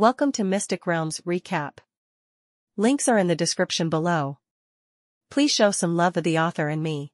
Welcome to Mystic Realms Recap. Links are in the description below. Please show some love to the author and me.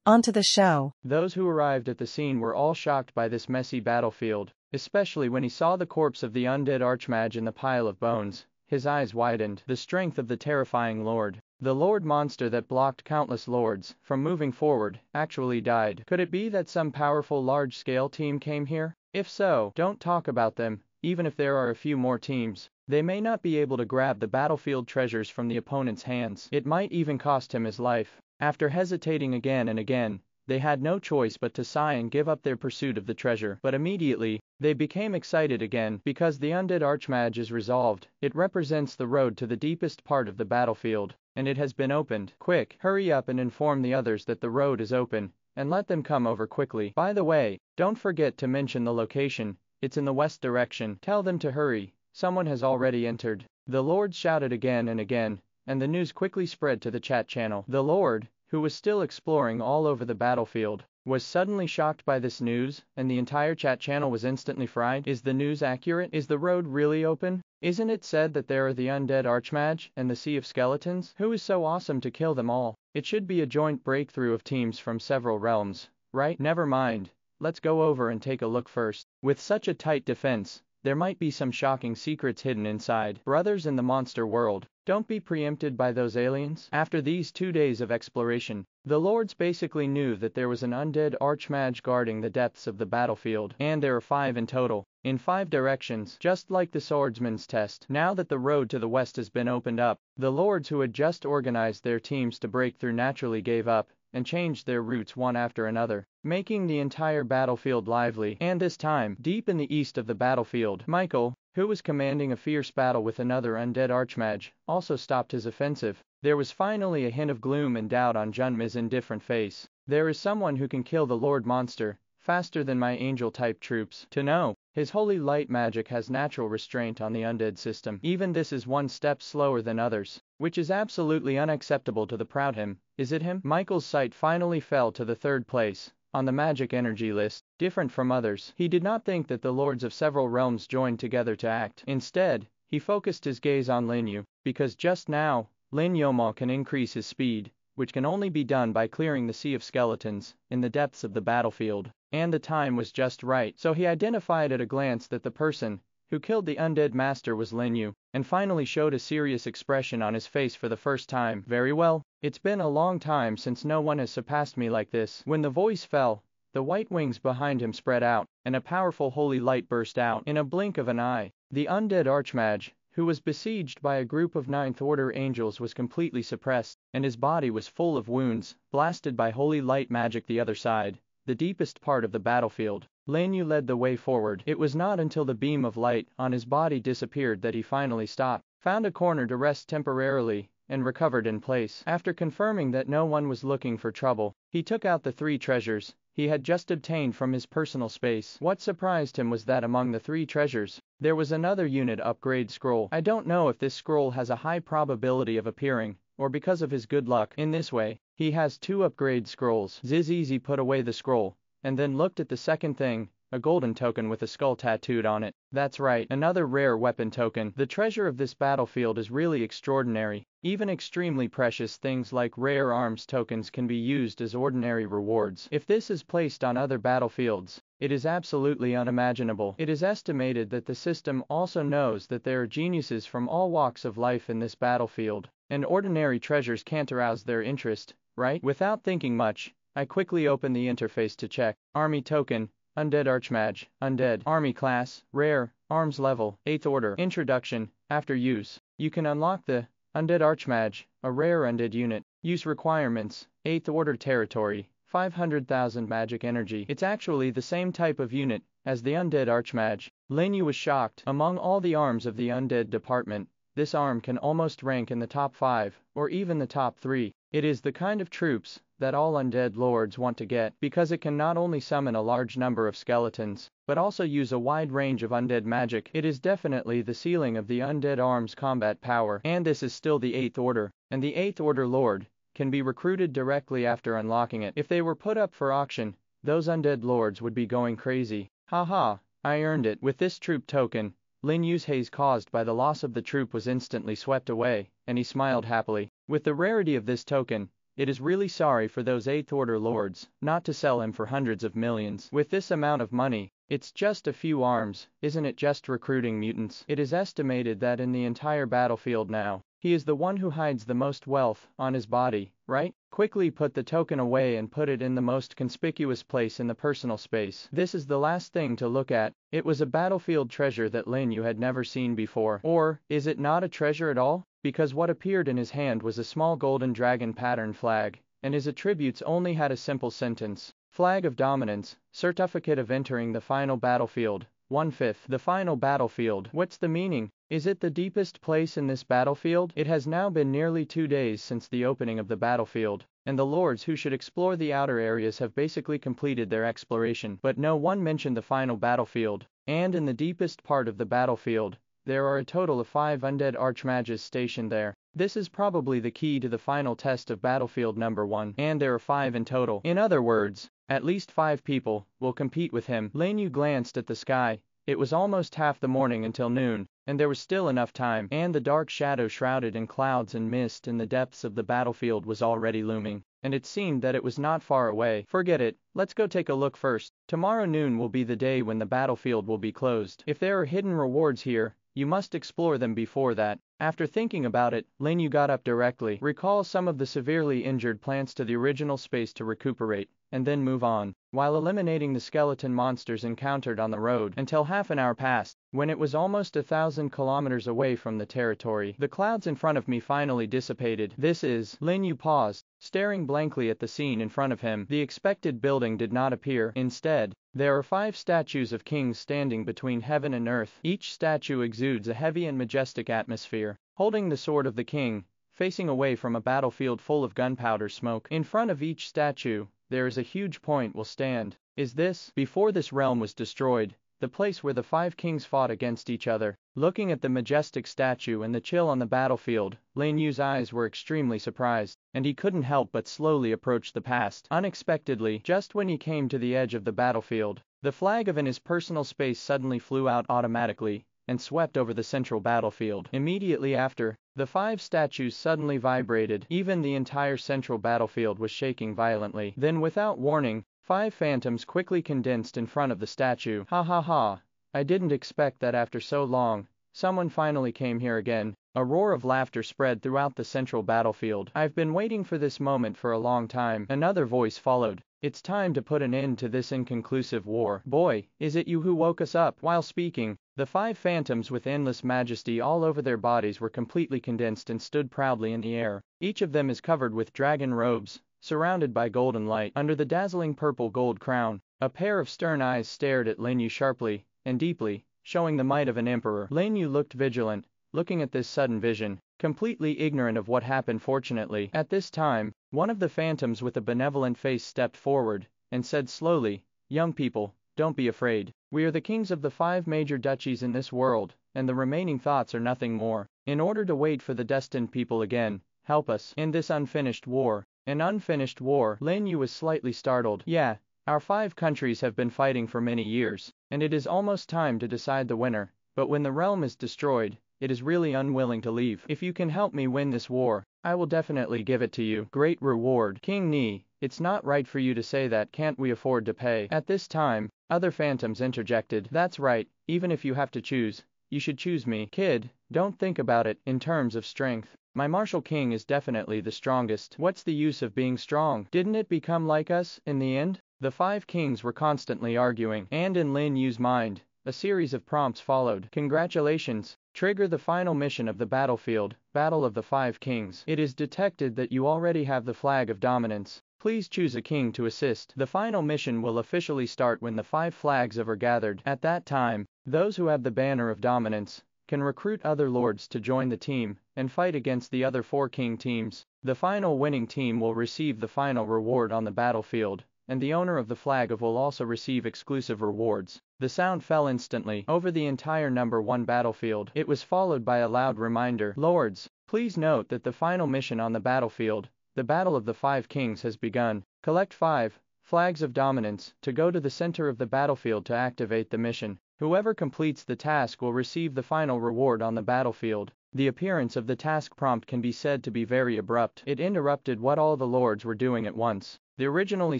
On to the show. Those who arrived at the scene were all shocked by this messy battlefield, especially when he saw the corpse of the undead archmage in the pile of bones. His eyes widened. The strength of the terrifying lord. The lord monster that blocked countless lords from moving forward actually died. Could it be that some powerful large-scale team came here? If so, don't talk about them. Even if there are a few more teams, they may not be able to grab the battlefield treasures from the opponent's hands. It might even cost him his life. After hesitating again and again, they had no choice but to sigh and give up their pursuit of the treasure. But immediately, they became excited again because the undead archmage is resolved. It represents the road to the deepest part of the battlefield, and it has been opened. Quick, hurry up and inform the others that the road is open, and let them come over quickly. By the way, don't forget to mention the location. It's in the west direction. Tell them to hurry. Someone has already entered. The lord shouted again and again, and the news quickly spread to the chat channel. The lord, who was still exploring all over the battlefield, was suddenly shocked by this news, and the entire chat channel was instantly fried. Is the news accurate? Is the road really open? Isn't it said that there are the undead archmage and the sea of skeletons? Who is so awesome to kill them all? It should be a joint breakthrough of teams from several realms, right? Never mind. Let's go over and take a look first. With such a tight defense, there might be some shocking secrets hidden inside. Brothers in the monster world, don't be preempted by those aliens. After these 2 days of exploration, the lords basically knew that there was an undead archmage guarding the depths of the battlefield, and there are 5 in total, in 5 directions, just like the swordsman's test. Now that the road to the west has been opened up, the lords who had just organized their teams to break through naturally gave up and changed their routes one after another, making the entire battlefield lively. And this time, deep in the east of the battlefield, Michael, who was commanding a fierce battle with another undead archmage, also stopped his offensive. There was finally a hint of gloom and doubt on Junmi's indifferent face. There is someone who can kill the lord monster faster than my angel-type troops. To know, his holy light magic has natural restraint on the undead system. Even this is one step slower than others, which is absolutely unacceptable to the proud him. Is it him? Michael's sight finally fell to the 3rd place on the magic energy list. Different from others, he did not think that the lords of several realms joined together to act. Instead, he focused his gaze on Lin You, because just now, Lin You can increase his speed, which can only be done by clearing the sea of skeletons in the depths of the battlefield. And the time was just right, so he identified at a glance that the person who killed the undead master was Lin You, and finally showed a serious expression on his face for the first time. Very well, it's been a long time since no one has surpassed me like this. When the voice fell, the white wings behind him spread out, and a powerful holy light burst out. In a blink of an eye, the undead archmage, who was besieged by a group of 9th order angels, was completely suppressed, and his body was full of wounds, blasted by holy light magic. The other side, the deepest part of the battlefield, Lin You led the way forward. It was not until the beam of light on his body disappeared that he finally stopped, found a corner to rest temporarily, and recovered in place. After confirming that no one was looking for trouble, he took out the 3 treasures he had just obtained from his personal space. What surprised him was that among the 3 treasures, there was another unit upgrade scroll. I don't know if this scroll has a high probability of appearing, or because of his good luck. In this way, he has 2 upgrade scrolls. Zizi put away the scroll, and then looked at the second thing, a golden token with a skull tattooed on it. That's right, another rare weapon token. The treasure of this battlefield is really extraordinary. Even extremely precious things like rare arms tokens can be used as ordinary rewards. If this is placed on other battlefields, it is absolutely unimaginable. It is estimated that the system also knows that there are geniuses from all walks of life in this battlefield, and ordinary treasures can't arouse their interest, right? Without thinking much, I quickly opened the interface to check. Army token, undead archmage, undead, army class, rare, arms level, 8th order. Introduction. After use, you can unlock the undead archmage, a rare undead unit. Use requirements, 8th order territory, 500,000 magic energy. It's actually the same type of unit as the undead archmage. Lin You was shocked. Among all the arms of the undead department, this arm can almost rank in the top 5, or even the top 3. It is the kind of troops that all undead lords want to get, because it can not only summon a large number of skeletons, but also use a wide range of undead magic. It is definitely the ceiling of the undead arms combat power, and this is still the 8th order, and the 8th order lord can be recruited directly after unlocking it. If they were put up for auction, those undead lords would be going crazy. Haha, I earned it. With this troop token, Lin Yu's haze caused by the loss of the troop was instantly swept away, and he smiled happily. With the rarity of this token, it is really sorry for those 8th Order lords not to sell him for hundreds of millions. With this amount of money, it's just a few arms, isn't it? Just recruiting mutants. It is estimated that in the entire battlefield now, he is the one who hides the most wealth on his body, right? Quickly put the token away and put it in the most conspicuous place in the personal space. This is the last thing to look at. It was a battlefield treasure that Lin You had never seen before. Or, is it not a treasure at all? Because what appeared in his hand was a small golden dragon pattern flag, and his attributes only had a simple sentence. Flag of Dominance, Certificate of Entering the Final Battlefield, 1/5. The final battlefield. What's the meaning? Is it the deepest place in this battlefield? It has now been nearly 2 days since the opening of the battlefield, and the lords who should explore the outer areas have basically completed their exploration, but no one mentioned the final battlefield. And in the deepest part of the battlefield, there are a total of 5 undead archmages stationed there. This is probably the key to the final test of battlefield number 1, and there are 5 in total. In other words, at least 5 people will compete with him. Lin You glanced at the sky. It was almost half the morning until noon, and there was still enough time, and the dark shadow shrouded in clouds and mist in the depths of the battlefield was already looming, and it seemed that it was not far away. Forget it, let's go take a look first. Tomorrow noon will be the day when the battlefield will be closed. If there are hidden rewards here, you must explore them before that. After thinking about it, Lin You got up directly. Recall some of the severely injured plants to the original space to recuperate, and then move on, while eliminating the skeleton monsters encountered on the road, until half an hour passed. When it was almost 1,000 kilometers away from the territory, the clouds in front of me finally dissipated. This is... Lin You paused, staring blankly at the scene in front of him. The expected building did not appear. Instead, there are 5 statues of kings standing between heaven and earth. Each statue exudes a heavy and majestic atmosphere, holding the sword of the king, facing away from a battlefield full of gunpowder smoke. In front of each statue, there is a huge point will stand. Is this, before this realm was destroyed, the place where the 5 kings fought against each other? Looking at the majestic statue and the chill on the battlefield, Lin Yu's eyes were extremely surprised, and he couldn't help but slowly approach the past. Unexpectedly, just when he came to the edge of the battlefield, the flag in his personal space suddenly flew out automatically, and swept over the central battlefield. Immediately after, the 5 statues suddenly vibrated. Even the entire central battlefield was shaking violently. Then without warning, 5 phantoms quickly condensed in front of the statue. Ha ha ha, I didn't expect that after so long, someone finally came here again. A roar of laughter spread throughout the central battlefield. I've been waiting for this moment for a long time. Another voice followed. It's time to put an end to this inconclusive war. Boy, is it you who woke us up? While speaking, the 5 phantoms with endless majesty all over their bodies were completely condensed and stood proudly in the air. Each of them is covered with dragon robes, surrounded by golden light. Under the dazzling purple gold crown, a pair of stern eyes stared at Lin You sharply and deeply, showing the might of an emperor. Lin You looked vigilant, looking at this sudden vision, completely ignorant of what happened. Fortunately, at this time, one of the phantoms with a benevolent face stepped forward, and said slowly, "Young people, don't be afraid. We are the kings of the 5 major duchies in this world, and the remaining thoughts are nothing more. In order to wait for the destined people again, help us in this unfinished war." An unfinished war? Lin You was slightly startled. Yeah, our 5 countries have been fighting for many years, and it is almost time to decide the winner. But when the realm is destroyed, it is really unwilling to leave. If you can help me win this war, I will definitely give it to you. Great reward. King Ni, it's not right for you to say that. Can't we afford to pay? At this time, other phantoms interjected. That's right, even if you have to choose, you should choose me. Kid, don't think about it in terms of strength. My martial king is definitely the strongest. What's the use of being strong? Didn't it become like us, in the end? The 5 kings were constantly arguing, and in Lin Yu's mind, a series of prompts followed. Congratulations. Trigger the final mission of the battlefield, Battle of the 5 Kings. It is detected that you already have the flag of dominance. Please choose a king to assist. The final mission will officially start when the 5 flags are gathered. At that time, those who have the banner of dominance can recruit other lords to join the team and fight against the other 4 king teams. The final winning team will receive the final reward on the battlefield, and the owner of the flag will also receive exclusive rewards. The sound fell instantly over the entire number 1 battlefield. It was followed by a loud reminder. Lords, please note that the final mission on the battlefield, the Battle of the 5 Kings, has begun. Collect 5 flags of dominance to go to the center of the battlefield to activate the mission. Whoever completes the task will receive the final reward on the battlefield. The appearance of the task prompt can be said to be very abrupt. It interrupted what all the lords were doing at once. The originally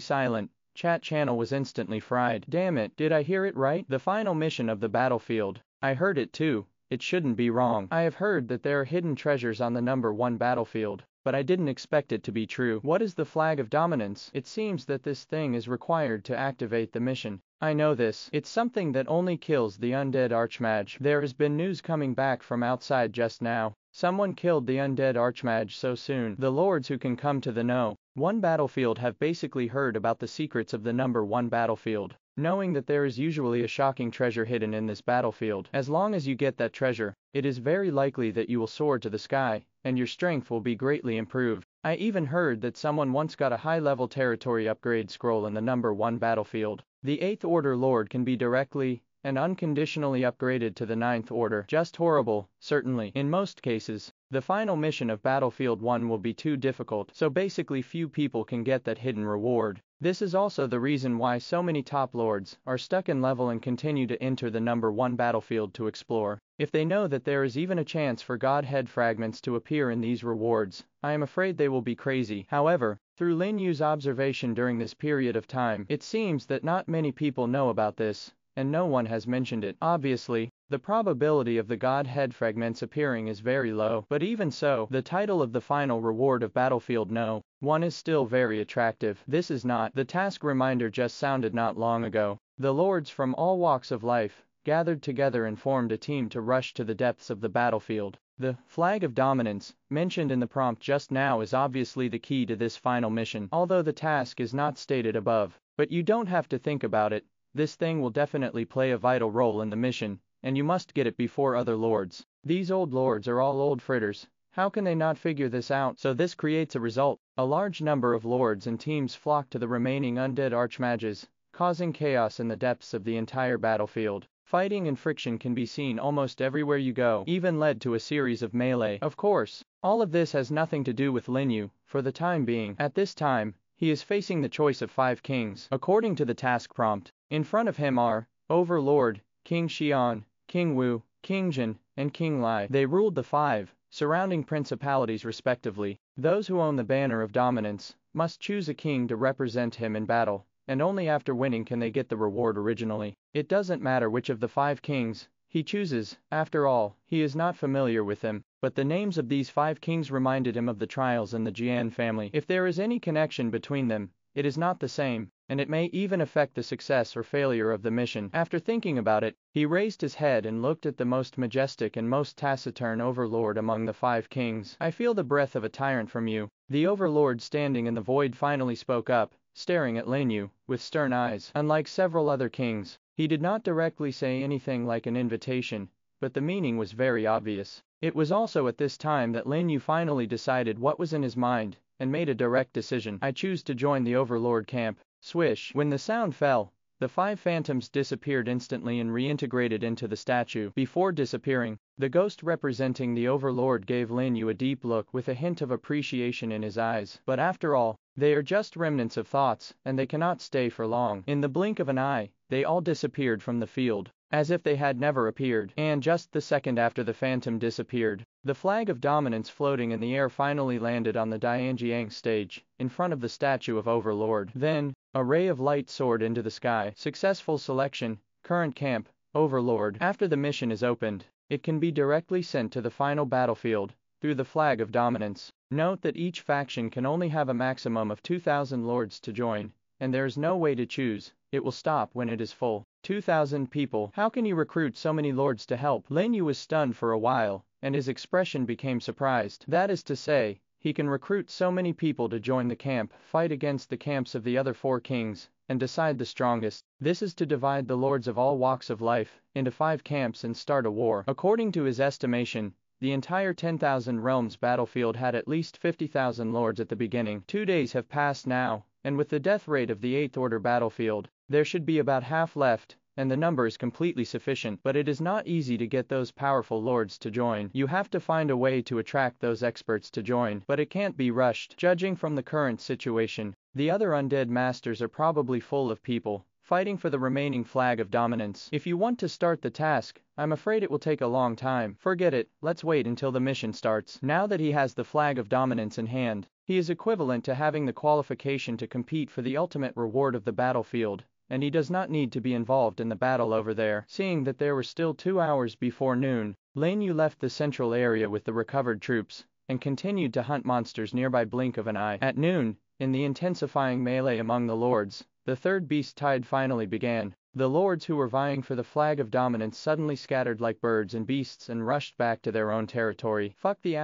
silent chat channel was instantly fried. Damn it, did I hear it right? The final mission of the battlefield. I heard it too. It shouldn't be wrong. I have heard that there are hidden treasures on the number 1 battlefield, but I didn't expect it to be true. What is the flag of dominance? It seems that this thing is required to activate the mission. I know this. It's something that only kills the undead archmage. There has been news coming back from outside just now. Someone killed the undead archmage so soon. The lords who can come to the know 1 battlefield have basically heard about the secrets of the number 1 battlefield, knowing that there is usually a shocking treasure hidden in this battlefield. As long as you get that treasure, it is very likely that you will soar to the sky, and your strength will be greatly improved. I even heard that someone once got a high-level territory upgrade scroll in the number 1 battlefield. The 8th Order Lord can be directly and unconditionally upgraded to the 9th Order. Just horrible, certainly. In most cases, the final mission of Battlefield 1 will be too difficult, so basically few people can get that hidden reward. This is also the reason why so many top lords are stuck in level and continue to enter the number 1 battlefield to explore. If they know that there is even a chance for Godhead fragments to appear in these rewards, I am afraid they will be crazy. However, through Lin Yu's observation during this period of time, it seems that not many people know about this, and no one has mentioned it. Obviously, the probability of the Godhead fragments appearing is very low, but even so, the title of the final reward of Battlefield No. 1 is still very attractive. This is not the task reminder just sounded not long ago. The lords from all walks of life gathered together and formed a team to rush to the depths of the battlefield. The flag of dominance mentioned in the prompt just now is obviously the key to this final mission, although the task is not stated above. But you don't have to think about it. This thing will definitely play a vital role in the mission, and you must get it before other lords. These old lords are all old fritters. How can they not figure this out? So this creates a result. A large number of lords and teams flock to the remaining undead archmages, causing chaos in the depths of the entire battlefield. Fighting and friction can be seen almost everywhere you go, even led to a series of melee. Of course, all of this has nothing to do with Lin You, for the time being. At this time, he is facing the choice of 5 kings. According to the task prompt, in front of him are Overlord, King Xian, King Wu, King Jin, and King Lai. They ruled the 5 surrounding principalities respectively. Those who own the banner of dominance must choose a king to represent him in battle, and only after winning can they get the reward originally. It doesn't matter which of the 5 kings he chooses. After all, he is not familiar with them, but the names of these 5 kings reminded him of the trials in the Jian family. If there is any connection between them, it is not the same, and it may even affect the success or failure of the mission. After thinking about it, he raised his head and looked at the most majestic and most taciturn overlord among the 5 kings. I feel the breath of a tyrant from you. The overlord standing in the void finally spoke up, staring at Lin You with stern eyes. Unlike several other kings, he did not directly say anything like an invitation, but the meaning was very obvious. It was also at this time that Lin You finally decided what was in his mind, and made a direct decision. I choose to join the Overlord camp. Swish. When the sound fell, the 5 phantoms disappeared instantly and reintegrated into the statue. Before disappearing, the ghost representing the Overlord gave Lin You a deep look with a hint of appreciation in his eyes. But after all, they are just remnants of thoughts, and they cannot stay for long. In the blink of an eye, they all disappeared from the field, as if they had never appeared. And just the second after the phantom disappeared, the flag of dominance floating in the air finally landed on the Dianjiang stage, in front of the statue of Overlord. Then, a ray of light soared into the sky. Successful selection, current camp, Overlord. After the mission is opened, it can be directly sent to the final battlefield, through the flag of dominance. Note that each faction can only have a maximum of 2,000 lords to join, and there is no way to choose. It will stop when it is full. 2,000 people. How can you recruit so many lords to help? Lin Yu was stunned for a while, and his expression became surprised. That is to say, he can recruit so many people to join the camp, fight against the camps of the other 4 kings, and decide the strongest. This is to divide the lords of all walks of life into 5 camps and start a war. According to his estimation, the entire 10,000 realms battlefield had at least 50,000 lords at the beginning. 2 days have passed now, and with the death rate of the 8th Order battlefield, there should be about half left, and the number is completely sufficient. But it is not easy to get those powerful lords to join. You have to find a way to attract those experts to join, but it can't be rushed. Judging from the current situation, the other undead masters are probably full of people fighting for the remaining flag of dominance. If you want to start the task, I'm afraid it will take a long time. Forget it, let's wait until the mission starts. Now that he has the flag of dominance in hand, he is equivalent to having the qualification to compete for the ultimate reward of the battlefield, and he does not need to be involved in the battle over there. Seeing that there were still 2 hours before noon, Lin You left the central area with the recovered troops, and continued to hunt monsters nearby blink of an eye. At noon, in the intensifying melee among the lords, the third beast tide finally began. The lords who were vying for the flag of dominance suddenly scattered like birds and beasts and rushed back to their own territory. Fuck the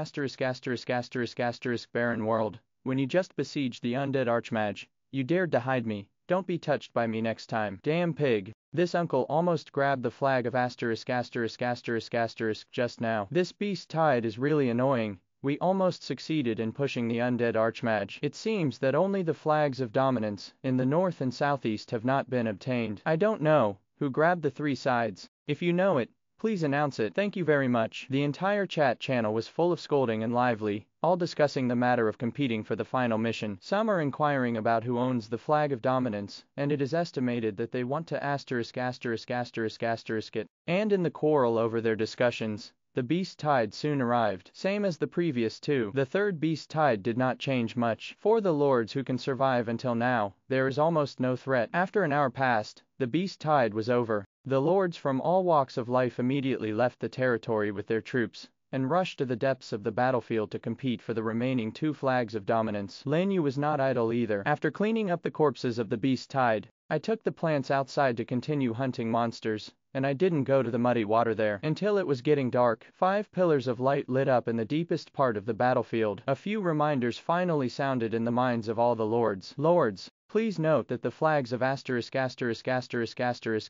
barren world. When you just besieged the undead archmage, you dared to hide me. Don't be touched by me next time. Damn pig. This uncle almost grabbed the flag of just now. This beast tide is really annoying. We almost succeeded in pushing the undead archmage. It seems that only the flags of dominance in the north and southeast have not been obtained. I don't know who grabbed the 3 sides. If you know it, please announce it. Thank you very much. The entire chat channel was full of scolding and lively, all discussing the matter of competing for the final mission. Some are inquiring about who owns the flag of dominance, and it is estimated that they want to it. And in the quarrel over their discussions, the beast tide soon arrived, same as the previous 2. The third beast tide did not change much. For the lords who can survive until now, there is almost no threat. After an hour passed, the beast tide was over. The lords from all walks of life immediately left the territory with their troops, and rushed to the depths of the battlefield to compete for the remaining 2 flags of dominance. Lin You was not idle either. After cleaning up the corpses of the beast tide, I took the plants outside to continue hunting monsters, and I didn't go to the muddy water there until it was getting dark. 5 pillars of light lit up in the deepest part of the battlefield. A few reminders finally sounded in the minds of all the lords. Lords, please note that the flags of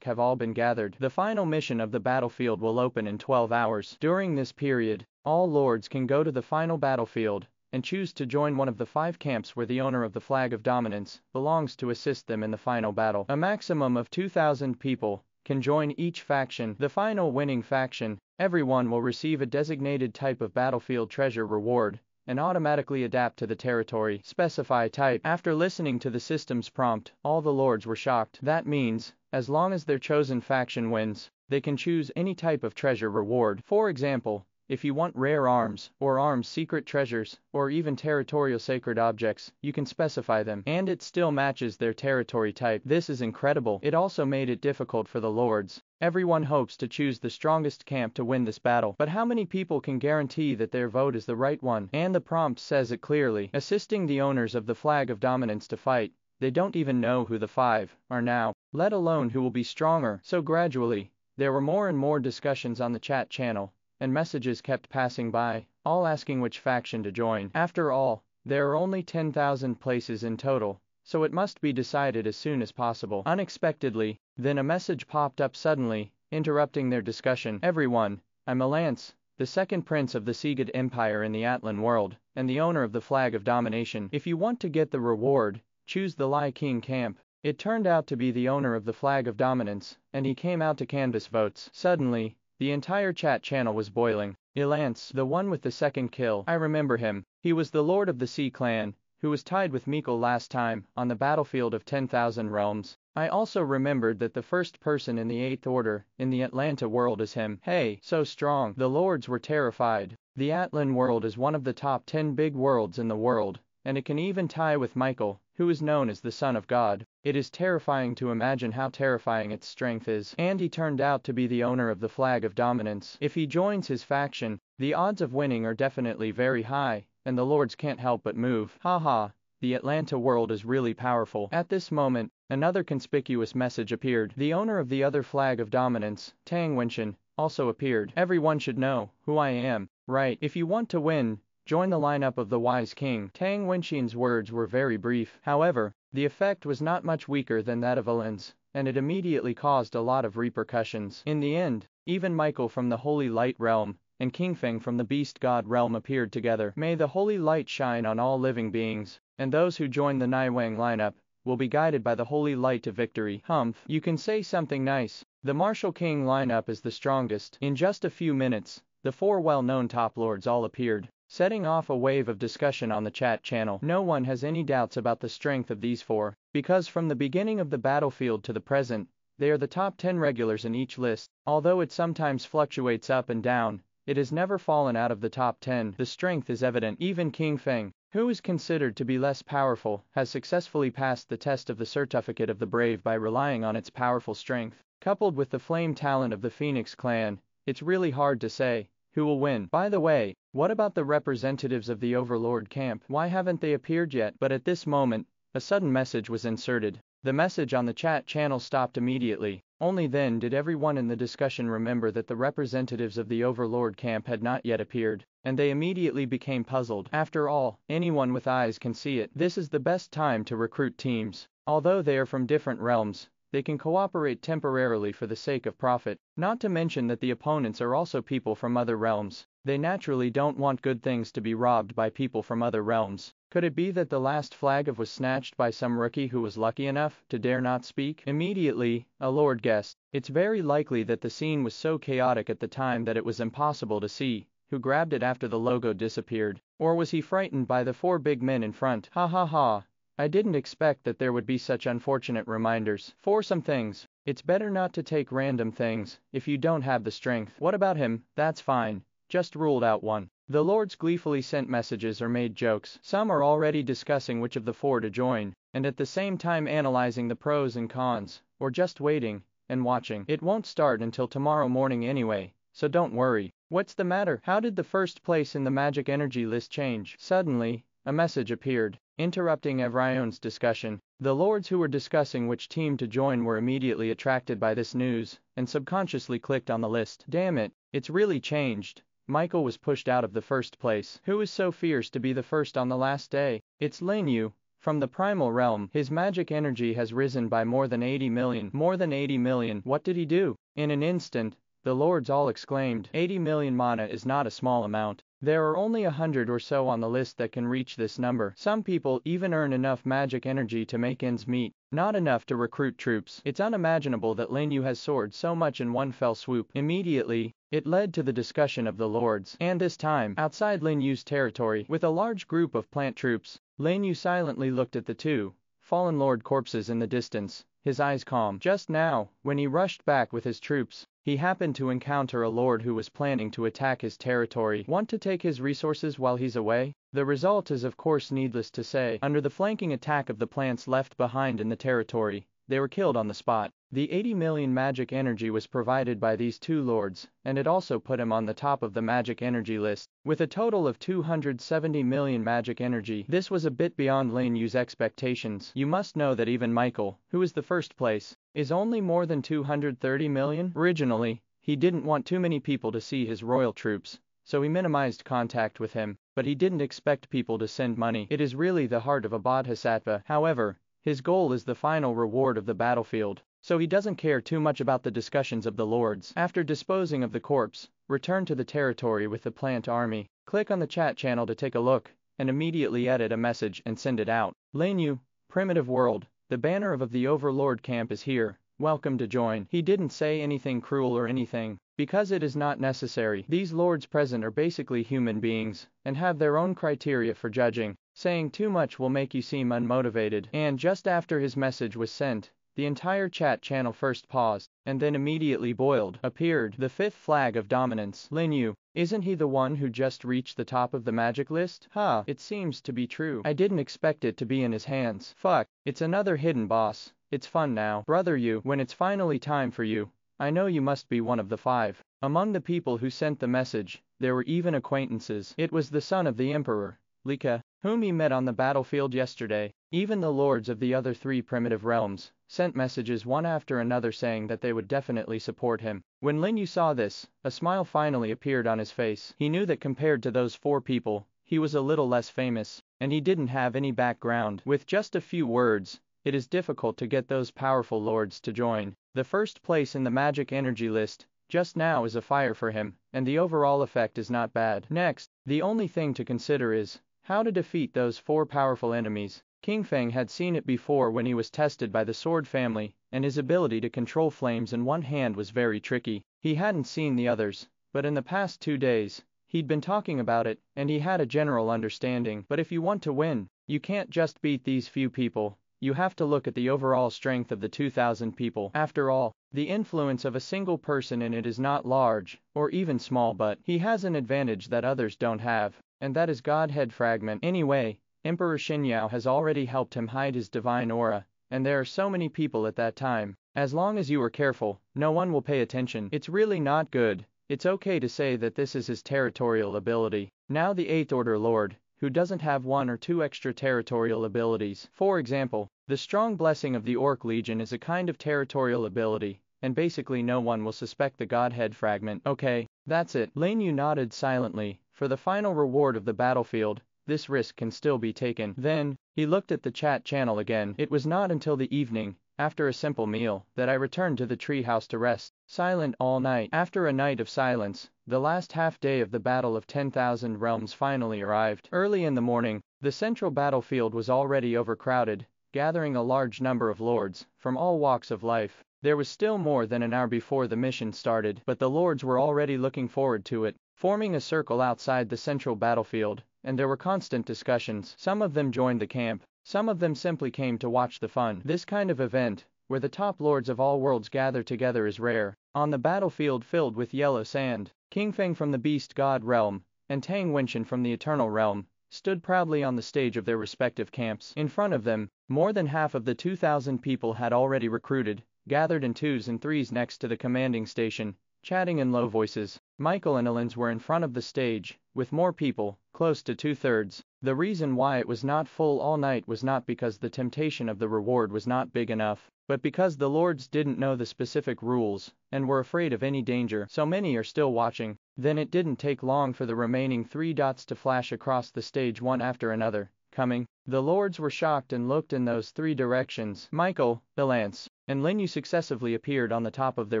have all been gathered. The final mission of the battlefield will open in 12 hours. During this period, all lords can go to the final battlefield and choose to join one of the 5 camps where the owner of the flag of dominance belongs to assist them in the final battle. A maximum of 2,000 people can join each faction. The final winning faction, everyone will receive a designated type of battlefield treasure reward, and automatically adapt to the territory. Specify type. After listening to the system's prompt, all the lords were shocked. That means, as long as their chosen faction wins, they can choose any type of treasure reward. For example, if you want rare arms, or arms secret treasures, or even territorial sacred objects, you can specify them, and it still matches their territory type. This is incredible. It also made it difficult for the lords. Everyone hopes to choose the strongest camp to win this battle, but how many people can guarantee that their vote is the right one? And the prompt says it clearly. Assisting the owners of the flag of dominance to fight. They don't even know who the 5 are now, let alone who will be stronger. So gradually, there were more and more discussions on the chat channel, and messages kept passing by, all asking which faction to join. After all, there are only 10,000 places in total, so it must be decided as soon as possible. Unexpectedly, then a message popped up suddenly, interrupting their discussion. Everyone, I'm Alance, the second prince of the Sigurd Empire in the Atlan world, and the owner of the flag of domination. If you want to get the reward, choose the Lai King camp. It turned out to be the owner of the flag of dominance, and he came out to canvass votes. Suddenly, the entire chat channel was boiling. Ilance, the one with the second kill. I remember him. He was the lord of the Sea clan, who was tied with Mikkel last time, on the battlefield of 10,000 realms. I also remembered that the first person in the 8th order, in the Atlanta world is him. Hey, so strong. The lords were terrified. The Atlan world is one of the top 10 big worlds in the world, and it can even tie with Mikkel, who is known as the Son of God. It is terrifying to imagine how terrifying its strength is. And he turned out to be the owner of the flag of dominance. If he joins his faction, the odds of winning are definitely very high, and the lords can't help but move. Haha, the Atlanta world is really powerful. At this moment, another conspicuous message appeared. The owner of the other flag of dominance, Tang Wenshin, also appeared. Everyone should know who I am, right? If you want to win, join the lineup of the Wise King. Tang Wenshin's words were very brief. However, the effect was not much weaker than that of Alan's, and it immediately caused a lot of repercussions. In the end, even Michael from the Holy Light realm, and King Feng from the Beast God realm appeared together. May the Holy Light shine on all living beings, and those who join the Naiwang lineup will be guided by the Holy Light to victory. Humph, you can say something nice. The Martial King lineup is the strongest. In just a few minutes, the 4 well-known top lords all appeared. setting off a wave of discussion on the chat channel. No one has any doubts about the strength of these four, because from the beginning of the battlefield to the present, they are the top 10 regulars in each list. Although it sometimes fluctuates up and down, it has never fallen out of the top 10. The strength is evident. Even King Feng, who is considered to be less powerful, has successfully passed the test of the Certificate of the Brave by relying on its powerful strength. Coupled with the flame talent of the Phoenix clan, it's really hard to say who will win. By the way, what about the representatives of the Overlord camp? Why haven't they appeared yet? But at this moment, a sudden message was inserted. The message on the chat channel stopped immediately. Only then did everyone in the discussion remember that the representatives of the Overlord camp had not yet appeared, and they immediately became puzzled. After all, anyone with eyes can see it. This is the best time to recruit teams. Although they are from different realms, they can cooperate temporarily for the sake of profit. Not to mention that the opponents are also people from other realms. They naturally don't want good things to be robbed by people from other realms. Could it be that the last flag was snatched by some rookie who was lucky enough to dare not speak? Immediately, a lord guessed. It's very likely that the scene was so chaotic at the time that it was impossible to see who grabbed it after the logo disappeared. Or was he frightened by the four big men in front? Ha ha ha. I didn't expect that there would be such unfortunate reminders. For some things, it's better not to take random things if you don't have the strength. What about him? That's fine. Just ruled out one. The lords gleefully sent messages or made jokes. Some are already discussing which of the four to join, and at the same time analyzing the pros and cons, or just waiting and watching. It won't start until tomorrow morning anyway, so don't worry. What's the matter? How did the first place in the magic energy list change? Suddenly, a message appeared, interrupting Evrion's discussion. The lords who were discussing which team to join were immediately attracted by this news, and subconsciously clicked on the list. Damn it, it's really changed. Michael was pushed out of the first place. Who is so fierce to be the first on the last day? It's Lin You, from the primal realm. His magic energy has risen by more than 80 million. More than 80 million. What did he do? In an instant, the lords all exclaimed. 80 million mana is not a small amount. There are only 100 or so on the list that can reach this number. Some people even earn enough magic energy to make ends meet, not enough to recruit troops. It's unimaginable that Lin You has soared so much in one fell swoop. Immediately, it led to the discussion of the lords, and this time, outside Lin Yu's territory, with a large group of plant troops. Lin Yu silently looked at the two fallen lord corpses in the distance, his eyes calm. Just now, when he rushed back with his troops, he happened to encounter a lord who was planning to attack his territory. Want to take his resources while he's away? The result is of course needless to say. Under the flanking attack of the plants left behind in the territory, they were killed on the spot. The 80 million magic energy was provided by these two lords, and it also put him on the top of the magic energy list, with a total of 270 million magic energy. This was a bit beyond Lin Yu's expectations. You must know that even Michael, who is the first place, is only more than 230 million. Originally, he didn't want too many people to see his royal troops, so he minimized contact with him, but he didn't expect people to send money. It is really the heart of a bodhisattva. However, his goal is the final reward of the battlefield, so he doesn't care too much about the discussions of the lords. After disposing of the corpse, return to the territory with the plant army. Click on the chat channel to take a look, and immediately edit a message and send it out. Lin You, primitive world, the banner of the Overlord camp is here. Welcome to join. He didn't say anything cruel or anything, because it is not necessary. These lords present are basically human beings, and have their own criteria for judging. Saying too much will make you seem unmotivated. And just after his message was sent, the entire chat channel first paused, and then immediately boiled. Appeared the fifth flag of dominance. Lin You, isn't he the one who just reached the top of the magic list? Huh, it seems to be true. I didn't expect it to be in his hands. Fuck, it's another hidden boss. It's fun now. Brother You, when it's finally time for you, I know you must be one of the five. Among the people who sent the message, there were even acquaintances. It was the son of the emperor, Lika, whom he met on the battlefield yesterday. Even the lords of the other three primitive realms sent messages one after another saying that they would definitely support him. When Lin Yu saw this, a smile finally appeared on his face. He knew that compared to those four people, he was a little less famous, and he didn't have any background. With just a few words, it is difficult to get those powerful lords to join. The first place in the magic energy list just now is a fire for him, and the overall effect is not bad. Next, the only thing to consider is how to defeat those four powerful enemies. King Feng had seen it before when he was tested by the sword family, and his ability to control flames in one hand was very tricky. He hadn't seen the others, but in the past 2 days, He'd been talking about it, and he had a general understanding. But if you want to win, you can't just beat these few people. You have to look at the overall strength of the 2,000 people. After all, the influence of a single person in it is not large, or even small, but he has an advantage that others don't have, and that is Godhead fragment. Anyway, Emperor Xinyao has already helped him hide his divine aura, and there are so many people at that time. As long as you are careful, no one will pay attention. It's really not good. It's okay to say that this is his territorial ability. Now the 8th Order Lord, who doesn't have 1 or 2 extra territorial abilities. For example, the strong blessing of the Orc Legion is a kind of territorial ability, and basically no one will suspect the Godhead fragment. Okay, that's it. Lin You nodded silently. For the final reward of the battlefield, this risk can still be taken. Then, he looked at the chat channel again. It was not until the evening, after a simple meal, that I returned to the treehouse to rest, silent all night. After a night of silence, the last half day of the Battle of 10,000 Realms finally arrived. Early in the morning, the central battlefield was already overcrowded, gathering a large number of lords, from all walks of life. There was still more than an hour before the mission started, but the lords were already looking forward to it, forming a circle outside the central battlefield, and there were constant discussions. Some of them joined the camp, some of them simply came to watch the fun. This kind of event, where the top lords of all worlds gather together, is rare. On the battlefield filled with yellow sand, King Feng from the Beast God Realm, and Tang Wenchen from the Eternal Realm, stood proudly on the stage of their respective camps. In front of them, more than half of the 2,000 people had already recruited, gathered in 2s and 3s next to the commanding station, chatting in low voices. Michael and Elens were in front of the stage, with more people, close to 2/3. The reason why it was not full all night was not because the temptation of the reward was not big enough, but because the lords didn't know the specific rules, and were afraid of any danger. So many are still watching. Then it didn't take long for the remaining 3 dots to flash across the stage one after another, coming. The lords were shocked and looked in those 3 directions. Michael, Elance, and Lin You successively appeared on the top of their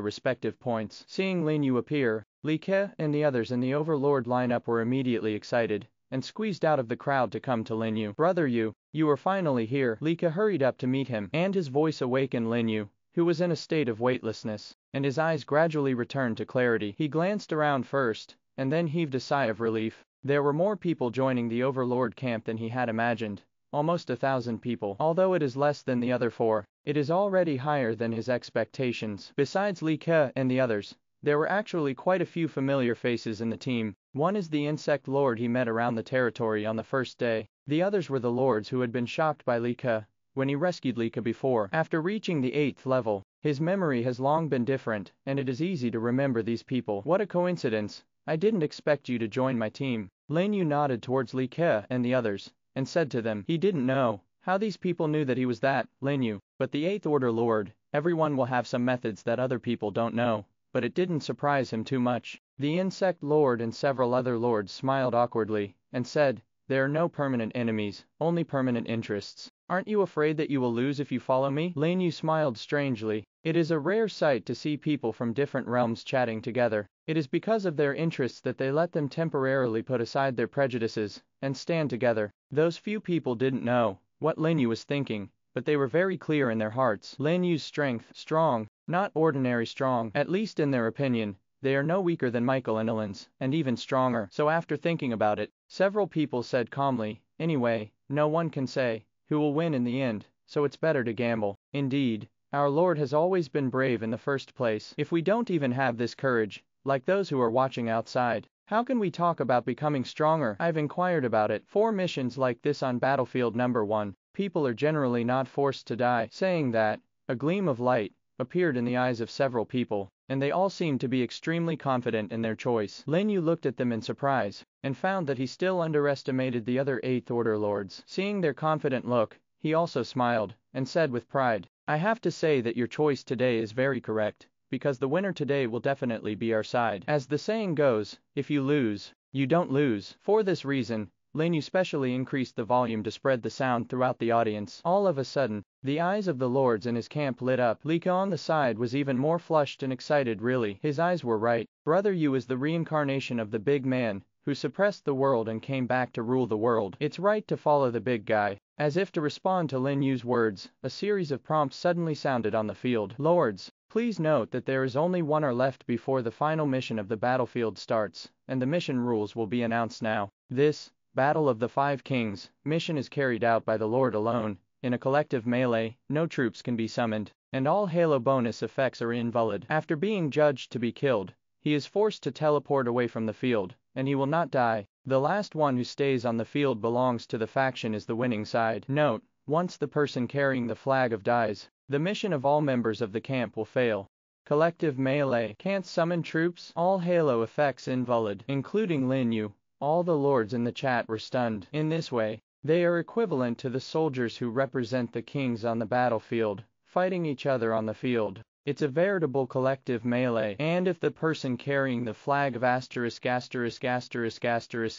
respective points. Seeing Lin You appear, Li Ke and the others in the Overlord lineup were immediately excited, and squeezed out of the crowd to come to Lin You. Brother Yu, you are finally here. Li Ke hurried up to meet him, and his voice awakened Lin You, who was in a state of weightlessness, and his eyes gradually returned to clarity. He glanced around first, and then heaved a sigh of relief. There were more people joining the Overlord camp than he had imagined. Almost 1,000 people. Although it is less than the other 4, it is already higher than his expectations. Besides Li Ke and the others, there were actually quite a few familiar faces in the team. One is the insect lord he met around the territory on the first day. The others were the lords who had been shocked by Li Ke when he rescued Li Ke before. After reaching the 8th level, his memory has long been different, and it is easy to remember these people. What a coincidence. I didn't expect you to join my team. Lin You nodded towards Li Ke and the others, and said to them he didn't know how these people knew that he was that, Lin You. But the 8th Order Lord, everyone will have some methods that other people don't know. But it didn't surprise him too much. The Insect Lord and several other lords smiled awkwardly, and said, there are no permanent enemies, only permanent interests. Aren't you afraid that you will lose if you follow me? Lin You smiled strangely. It is a rare sight to see people from different realms chatting together. It is because of their interests that they let them temporarily put aside their prejudices, and stand together. Those few people didn't know what Lin You was thinking, but they were very clear in their hearts. Lin Yu's strength, strong, not ordinary strong, at least in their opinion. They are no weaker than Michael and Elens, and even stronger. So after thinking about it, several people said calmly, anyway, no one can say who will win in the end, so it's better to gamble. Indeed, our Lord has always been brave in the first place. If we don't even have this courage, like those who are watching outside, how can we talk about becoming stronger? I've inquired about it. 4 missions like this on battlefield number 1, people are generally not forced to die. Saying that, a gleam of light appeared in the eyes of several people, and they all seemed to be extremely confident in their choice. Lin You looked at them in surprise, and found that he still underestimated the other 8th Order Lords. Seeing their confident look, he also smiled, and said with pride, I have to say that your choice today is very correct, because the winner today will definitely be our side. As the saying goes, if you lose, you don't lose. For this reason, Lin You specially increased the volume to spread the sound throughout the audience. All of a sudden, the eyes of the lords in his camp lit up. Li Ke on the side was even more flushed and excited. Really, his eyes were right. Brother Yu is the reincarnation of the big man, who suppressed the world and came back to rule the world. It's right to follow the big guy. As if to respond to Lin Yu's words, a series of prompts suddenly sounded on the field. Lords, Please note that there is only 1 hour left before the final mission of the battlefield starts, and the mission rules will be announced now. This, Battle of the Five Kings, mission is carried out by the Lord alone. In a collective melee, no troops can be summoned, and all Halo bonus effects are invalid. After being judged to be killed, he is forced to teleport away from the field, and he will not die. The last one who stays on the field belongs to the faction is the winning side. Note, once the person carrying the flag of dies, the mission of all members of the camp will fail. Collective melee. Can't summon troops. All Halo effects invalid, including Lin You. All the lords in the chat were stunned. In this way, they are equivalent to the soldiers who represent the kings on the battlefield, fighting each other on the field. It's a veritable collective melee, and if the person carrying the flag of *****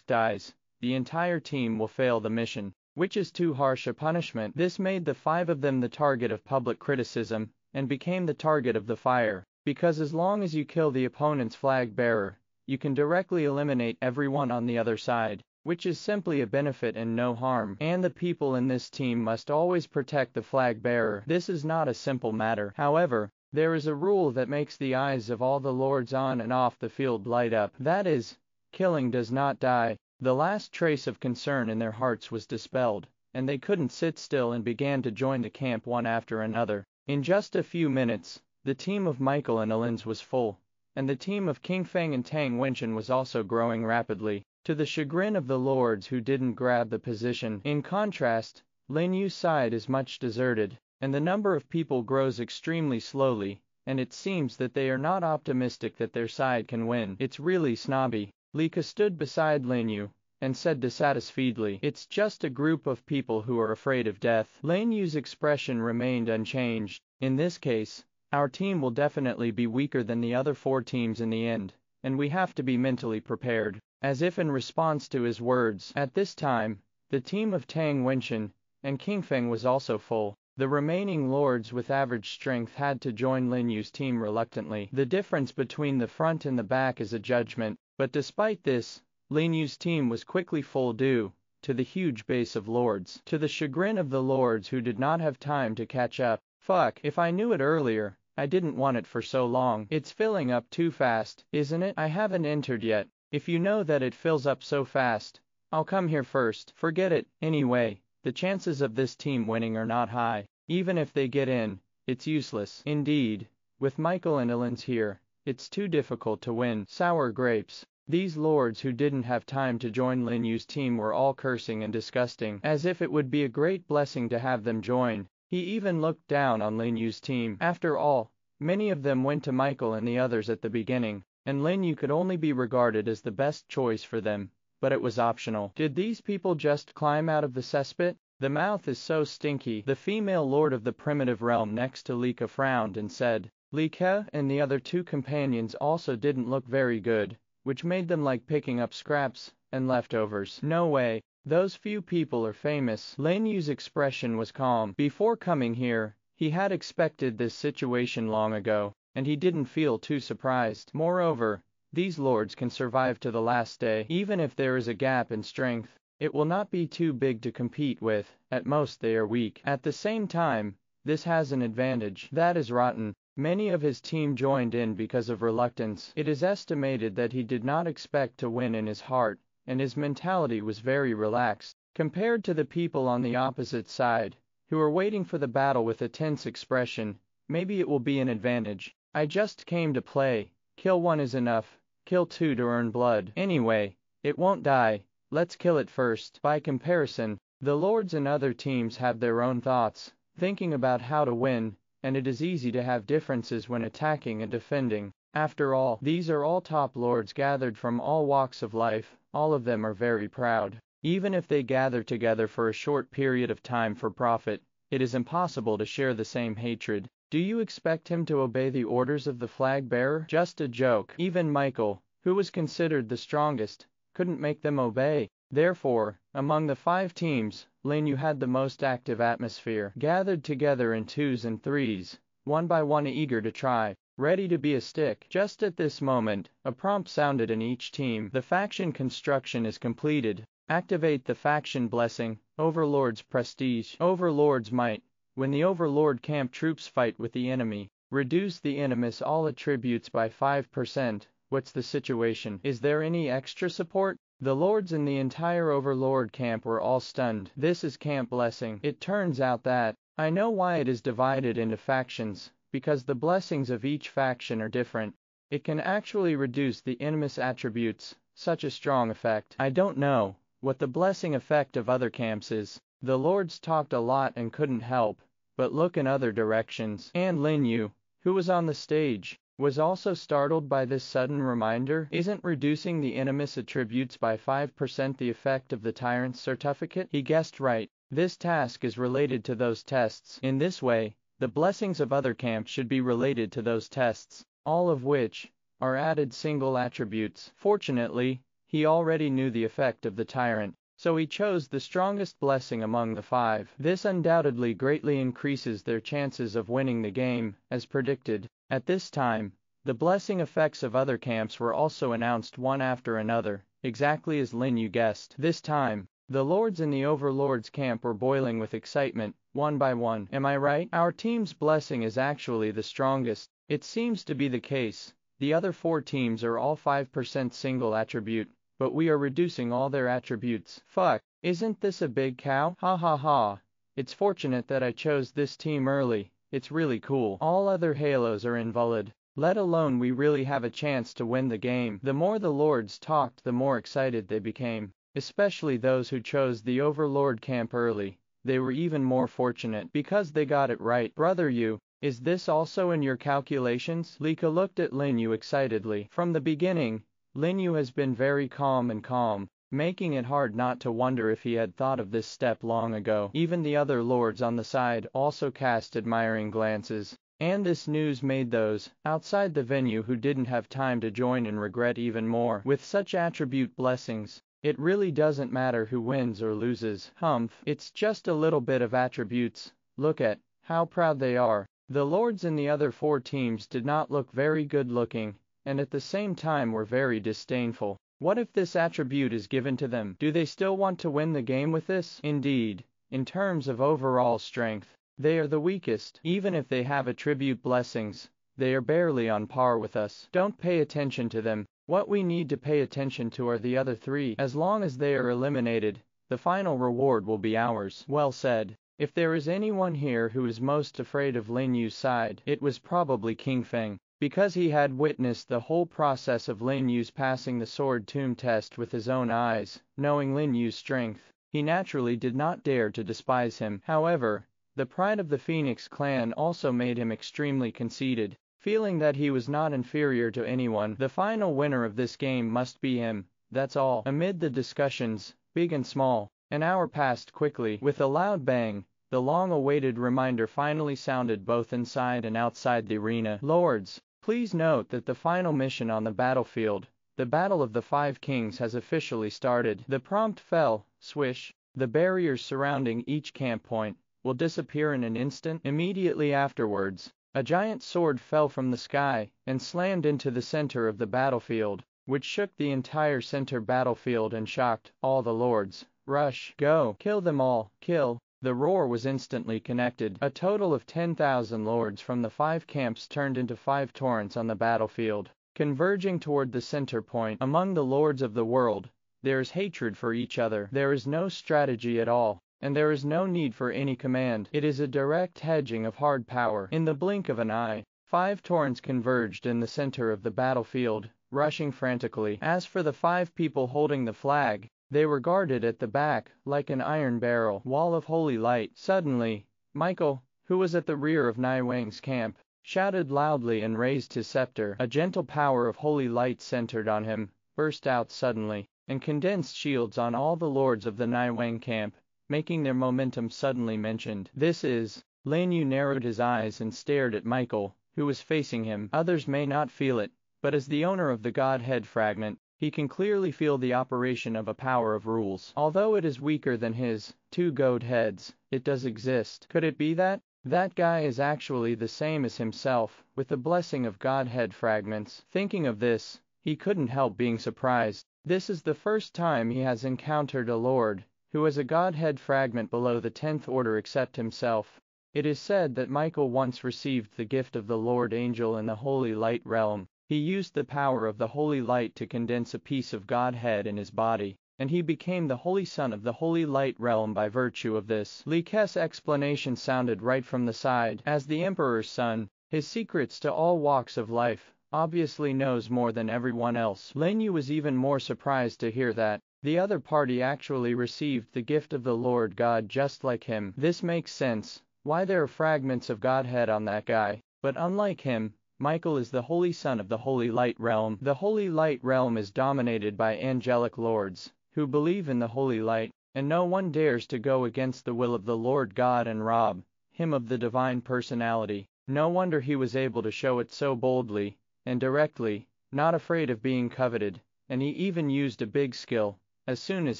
dies, the entire team will fail the mission, which is too harsh a punishment. This made the 5 of them the target of public criticism, and became the target of the fire, because as long as you kill the opponent's flag bearer, you can directly eliminate everyone on the other side, which is simply a benefit and no harm, and the people in this team must always protect the flag bearer. This is not a simple matter. However, there is a rule that makes the eyes of all the lords on and off the field light up. That is, killing does not die. The last trace of concern in their hearts was dispelled, and they couldn't sit still and began to join the camp one after another. In just a few minutes, the team of Michael and Alin's was full, and the team of King Feng and Tang Wenchen was also growing rapidly, to the chagrin of the lords who didn't grab the position. In contrast, Lin Yu's side is much deserted, and the number of people grows extremely slowly, and it seems that they are not optimistic that their side can win. It's really snobby. Lika stood beside Lin Yu, and said dissatisfiedly, "It's just a group of people who are afraid of death." Lin Yu's expression remained unchanged. "In this case, our team will definitely be weaker than the other 4 teams in the end, and we have to be mentally prepared." As if in response to his words, at this time, the team of Tang Wenchen and King Feng was also full. The remaining lords with average strength had to join Lin Yu's team reluctantly. The difference between the front and the back is a judgment, but despite this, Lin Yu's team was quickly full due to the huge base of lords, to the chagrin of the lords who did not have time to catch up. Fuck, if I knew it earlier, I didn't want it for so long. It's filling up too fast, isn't it? I haven't entered yet. If you know that it fills up so fast, I'll come here first. Forget it. Anyway, the chances of this team winning are not high. Even if they get in, it's useless. Indeed, with Michael and Alin's here, it's too difficult to win. Sour grapes. These lords who didn't have time to join Lin Yu's team were all cursing and disgusting, as if it would be a great blessing to have them join. He even looked down on Lin Yu's team. After all, many of them went to Michael and the others at the beginning, and Lin Yu could only be regarded as the best choice for them, but it was optional. Did these people just climb out of the cesspit? The mouth is so stinky. The female lord of the primitive realm next to Lika frowned and said, Lika and the other 2 companions also didn't look very good, which made them like picking up scraps and leftovers. No way. Those few people are famous. Lin Yu's expression was calm. Before coming here, he had expected this situation long ago, and he didn't feel too surprised. Moreover, these lords can survive to the last day. Even if there is a gap in strength, it will not be too big to compete with. At most they are weak. At the same time, this has an advantage. That is rotten. Many of his team joined in because of reluctance. It is estimated that he did not expect to win in his heart, and his mentality was very relaxed. Compared to the people on the opposite side, who are waiting for the battle with a tense expression, maybe it will be an advantage. I just came to play. Kill 1 is enough. Kill 2 to earn blood. Anyway, it won't die. Let's kill it first. By comparison, the lords and other teams have their own thoughts, thinking about how to win, and it is easy to have differences when attacking and defending. After all, these are all top lords gathered from all walks of life. All of them are very proud. Even if they gather together for a short period of time for profit, it is impossible to share the same hatred. Do you expect him to obey the orders of the flag bearer? Just a joke. Even Michael, who was considered the strongest, couldn't make them obey. Therefore, among the 5 teams, Lin Yu had the most active atmosphere, gathered together in 2s and 3s, one by one eager to try, ready to be a stick. Just at this moment, a prompt sounded in each team. The faction construction is completed. Activate the faction blessing, Overlord's prestige, Overlord's might. When the Overlord camp troops fight with the enemy, Reduce the enemy's all attributes by 5%. What's the situation? Is there any extra support? The lords in the entire Overlord camp were all stunned. This is Camp Blessing. It turns out that I know why it is divided into factions, because the blessings of each faction are different. It can actually reduce the enemy's attributes, such a strong effect. I don't know what the blessing effect of other camps is. The lords talked a lot and couldn't help but look in other directions. And Lin You, who was on the stage, was also startled by this sudden reminder. Isn't reducing the enemy's attributes by 5% the effect of the tyrant's certificate? He guessed right. This task is related to those tests. In this way, the blessings of other camps should be related to those tests, all of which are added single attributes. Fortunately, he already knew the effect of the tyrant, so he chose the strongest blessing among the 5. This undoubtedly greatly increases their chances of winning the game, as predicted. At this time, the blessing effects of other camps were also announced one after another, exactly as Lin You guessed. This time, the lords in the Overlord's camp were boiling with excitement, one by one. Am I right? Our team's blessing is actually the strongest. It seems to be the case. The other 4 teams are all 5% single attribute, but we are reducing all their attributes. Fuck, isn't this a big cow? Ha ha ha. It's fortunate that I chose this team early. It's really cool. All other halos are invalid. Let alone we really have a chance to win the game. The more the lords talked, the more excited they became. Especially those who chose the Overlord camp early. They were even more fortunate because they got it right. Brother You, is this also in your calculations? Lika looked at Lin You excitedly. From the beginning, Lin You has been very calm, making it hard not to wonder if he had thought of this step long ago. Even the other lords on the side also cast admiring glances, and this news made those outside the venue who didn't have time to join and regret even more. With such attribute blessings, it really doesn't matter who wins or loses. Humph, it's just a little bit of attributes. Look at how proud they are. The lords in the other 4 teams did not look very good looking, and at the same time were very disdainful. What if this attribute is given to them? Do they still want to win the game with this? Indeed, in terms of overall strength, they are the weakest. Even if they have attribute blessings, they are barely on par with us. Don't pay attention to them. What we need to pay attention to are the other 3. As long as they are eliminated, the final reward will be ours. Well said. If there is anyone here who is most afraid of Lin Yu's side, it was probably King Feng, because he had witnessed the whole process of Lin Yu's passing the sword tomb test with his own eyes. Knowing Lin Yu's strength, he naturally did not dare to despise him. However, the pride of the Phoenix clan also made him extremely conceited, feeling that he was not inferior to anyone. The final winner of this game must be him, that's all. Amid the discussions, big and small, an hour passed quickly. With a loud bang, the long-awaited reminder finally sounded both inside and outside the arena. Lords, please note that the final mission on the battlefield, the Battle of the 5 Kings, has officially started. The prompt fell. Swish. The barriers surrounding each camp point will disappear in an instant. Immediately afterwards, a giant sword fell from the sky and slammed into the center of the battlefield, which shook the entire center battlefield and shocked all the lords. Rush. Go. Kill them all. Kill. The roar was instantly connected. A total of 10,000 lords from the 5 camps turned into 5 torrents on the battlefield, converging toward the center point. Among the lords of the world, there is hatred for each other. There is no strategy at all, and there is no need for any command. It is a direct hedging of hard power. In the blink of an eye, 5 torrents converged in the center of the battlefield, rushing frantically. As for the 5 people holding the flag, they were guarded at the back, like an iron barrel wall of holy light. Suddenly, Michael, who was at the rear of Nai Wang's camp, shouted loudly and raised his scepter. A gentle power of holy light centered on him, burst out suddenly, and condensed shields on all the lords of the Nai Wang camp, making their momentum suddenly mentioned. This is... Lin You narrowed his eyes and stared at Michael, who was facing him. Others may not feel it, but as the owner of the Godhead fragment, he can clearly feel the operation of a power of rules. Although it is weaker than his 2 goat heads, it does exist. Could it be that? That guy is actually the same as himself, with the blessing of Godhead fragments. Thinking of this, he couldn't help being surprised. This is the first time he has encountered a lord who has a Godhead fragment below the 10th order except himself. It is said that Michael once received the gift of the Lord Angel in the Holy Light realm. He used the power of the Holy Light to condense a piece of Godhead in his body, and he became the Holy Son of the Holy Light realm by virtue of this. Li Ke's explanation sounded right from the side. As the Emperor's son, his secrets to all walks of life, obviously knows more than everyone else. Lin You was even more surprised to hear that the other party actually received the gift of the Lord God just like him. This makes sense, why there are fragments of Godhead on that guy. But unlike him, Michael is the Holy Son of the Holy Light realm. The Holy Light realm is dominated by angelic lords, who believe in the Holy Light, and no one dares to go against the will of the Lord God and rob him of the divine personality. No wonder he was able to show it so boldly and directly, not afraid of being coveted, and he even used a big skill. As soon as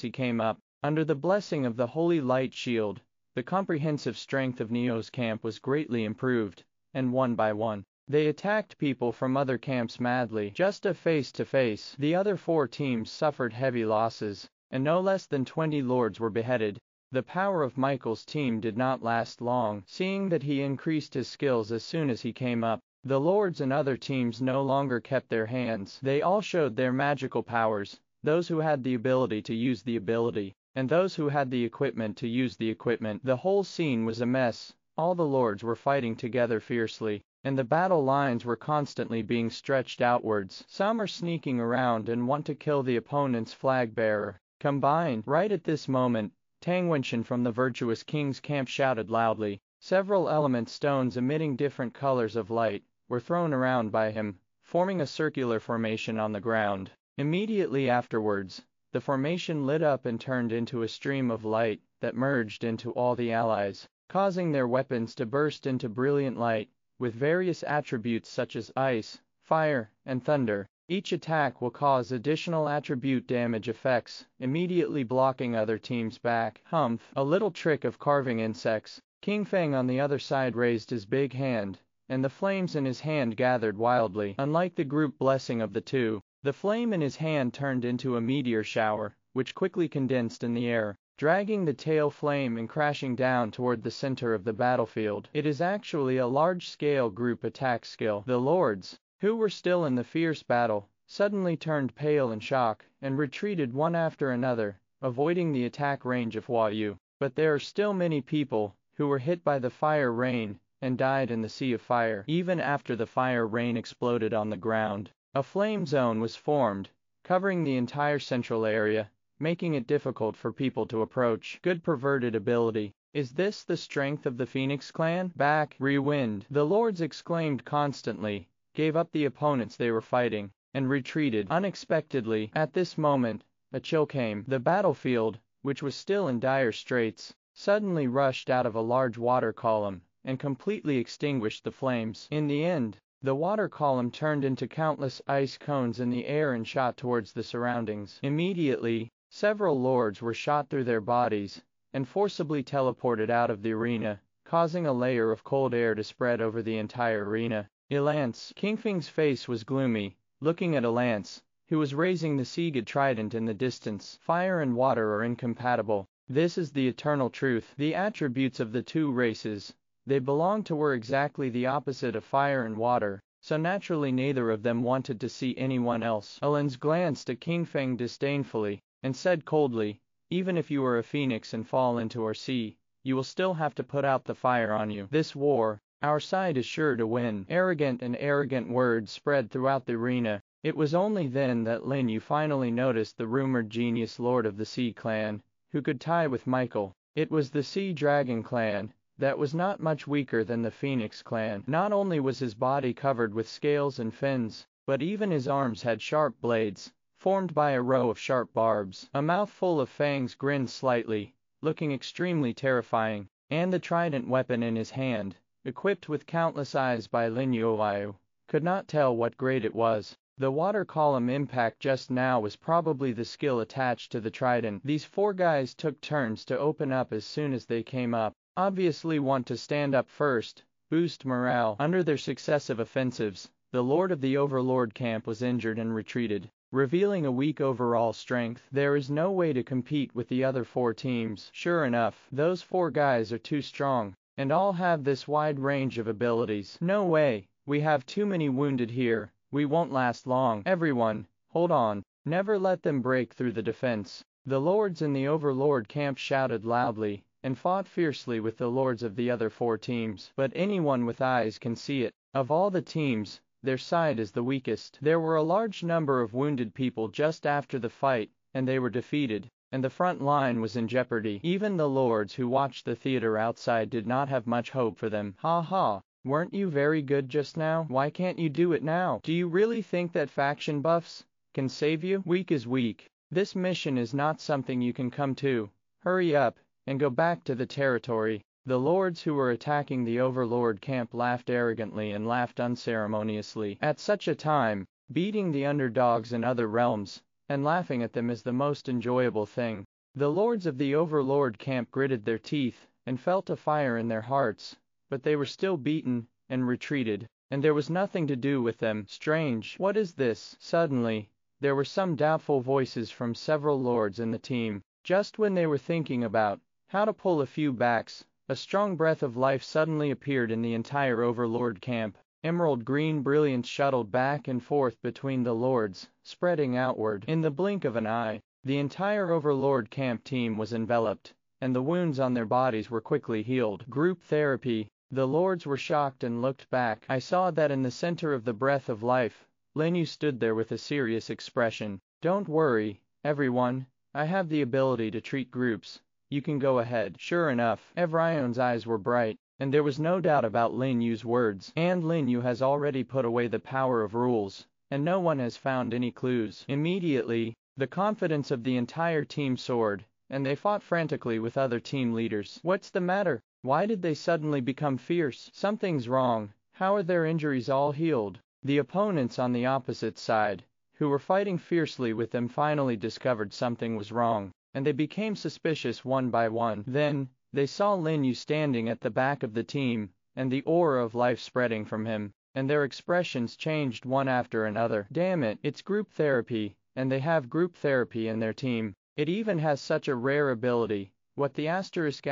he came up, under the blessing of the Holy Light shield, the comprehensive strength of Neo's camp was greatly improved, and one by one, they attacked people from other camps madly. Just a face-to-face, the other 4 teams suffered heavy losses, and no less than 20 lords were beheaded. The power of Michael's team did not last long, seeing that he increased his skills as soon as he came up. The lords and other teams no longer kept their hands. They all showed their magical powers, those who had the ability to use the ability, and those who had the equipment to use the equipment. The whole scene was a mess. All the lords were fighting together fiercely, and the battle lines were constantly being stretched outwards. Some are sneaking around and want to kill the opponent's flag bearer. Combined. Right at this moment, Tang Wenshin from the virtuous king's camp shouted loudly. Several element stones emitting different colors of light were thrown around by him, forming a circular formation on the ground. Immediately afterwards, the formation lit up and turned into a stream of light that merged into all the allies, causing their weapons to burst into brilliant light, with various attributes such as ice, fire, and thunder. Each attack will cause additional attribute damage effects, immediately blocking other teams back. Humph! A little trick of carving insects. King Feng on the other side raised his big hand, and the flames in his hand gathered wildly. Unlike the group blessing of the two, the flame in his hand turned into a meteor shower, which quickly condensed in the air, dragging the tail flame and crashing down toward the center of the battlefield. It is actually a large-scale group attack skill. The lords, who were still in the fierce battle, suddenly turned pale in shock, and retreated one after another, avoiding the attack range of Hua Yu. But there are still many people who were hit by the fire rain and died in the sea of fire. Even after the fire rain exploded on the ground, a flame zone was formed, covering the entire central area, making it difficult for people to approach. Good perverted ability. Is this the strength of the Phoenix clan? Back, Rewind! The lords exclaimed constantly, gave up the opponents they were fighting, and retreated unexpectedly. At this moment, a chill came. The battlefield, which was still in dire straits, suddenly rushed out of a large water column, and completely extinguished the flames. In the end, the water column turned into countless ice cones in the air and shot towards the surroundings. Immediately, several lords were shot through their bodies, and forcibly teleported out of the arena, causing a layer of cold air to spread over the entire arena. Elance. King Feng's face was gloomy, looking at Elance, who was raising the Sigurd trident in the distance. Fire and water are incompatible. This is the eternal truth. The attributes of the two races they belonged to were exactly the opposite of fire and water, so naturally neither of them wanted to see anyone else. Elance glanced at King Feng disdainfully, and said coldly, "Even if you are a phoenix and fall into our sea, you will still have to put out the fire on you. This war, our side is sure to win." Arrogant words spread throughout the arena. It was only then that Lin You finally noticed the rumored genius lord of the Sea Clan, who could tie with Michael. It was the Sea Dragon Clan, that was not much weaker than the Phoenix Clan. Not only was his body covered with scales and fins, but even his arms had sharp blades, formed by a row of sharp barbs. A mouthful of fangs grinned slightly, looking extremely terrifying, and the trident weapon in his hand, equipped with countless eyes by Lin You, could not tell what grade it was. The water column impact just now was probably the skill attached to the trident. These 4 guys took turns to open up as soon as they came up. Obviously want to stand up first, boost morale. Under their successive offensives, the Lord of the Overlord camp was injured and retreated, revealing a weak overall strength. There is no way to compete with the other 4 teams. Sure enough, those 4 guys are too strong. and all have this wide range of abilities. No way, we have too many wounded here, we won't last long. Everyone, hold on, never let them break through the defense. The lords in the Overlord camp shouted loudly, and fought fiercely with the lords of the other 4 teams. But anyone with eyes can see it. Of all the teams, their side is the weakest. There were a large number of wounded people just after the fight, and they were defeated, and the front line was in jeopardy. Even the lords who watched the theater outside did not have much hope for them. Ha ha, weren't you very good just now? Why can't you do it now? Do you really think that faction buffs can save you? Weak is weak. This mission is not something you can come to. Hurry up, and go back to the territory. The lords who were attacking the Overlord camp laughed arrogantly and laughed unceremoniously. At such a time, beating the underdogs in other realms, and laughing at them is the most enjoyable thing. The lords of the Overlord camp gritted their teeth, and felt a fire in their hearts, but they were still beaten, and retreated, and there was nothing to do with them. Strange. What is this? Suddenly, there were some doubtful voices from several lords in the team. Just when they were thinking about how to pull a few backs, a strong breath of life suddenly appeared in the entire Overlord camp. Emerald green brilliance shuttled back and forth between the lords, spreading outward. In the blink of an eye, the entire Overlord camp team was enveloped, and the wounds on their bodies were quickly healed. Group therapy. The lords were shocked and looked back. I saw that in the center of the breath of life, Lin You stood there with a serious expression. Don't worry, everyone, I have the ability to treat groups. You can go ahead. Sure enough, Evrion's eyes were bright, and there was no doubt about Lin Yu's words. And Lin Yu has already put away the power of rules, and no one has found any clues. Immediately, the confidence of the entire team soared, and they fought frantically with other team leaders. What's the matter? Why did they suddenly become fierce? Something's wrong. How are their injuries all healed? The opponents on the opposite side, who were fighting fiercely with them, finally discovered something was wrong, and they became suspicious one by one. Then, they saw Lin Yu standing at the back of the team, and the aura of life spreading from him, and their expressions changed one after another. Damn it, it's group therapy, and they have group therapy in their team. It even has such a rare ability. What the asterisk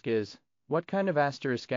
is? What kind of asterisk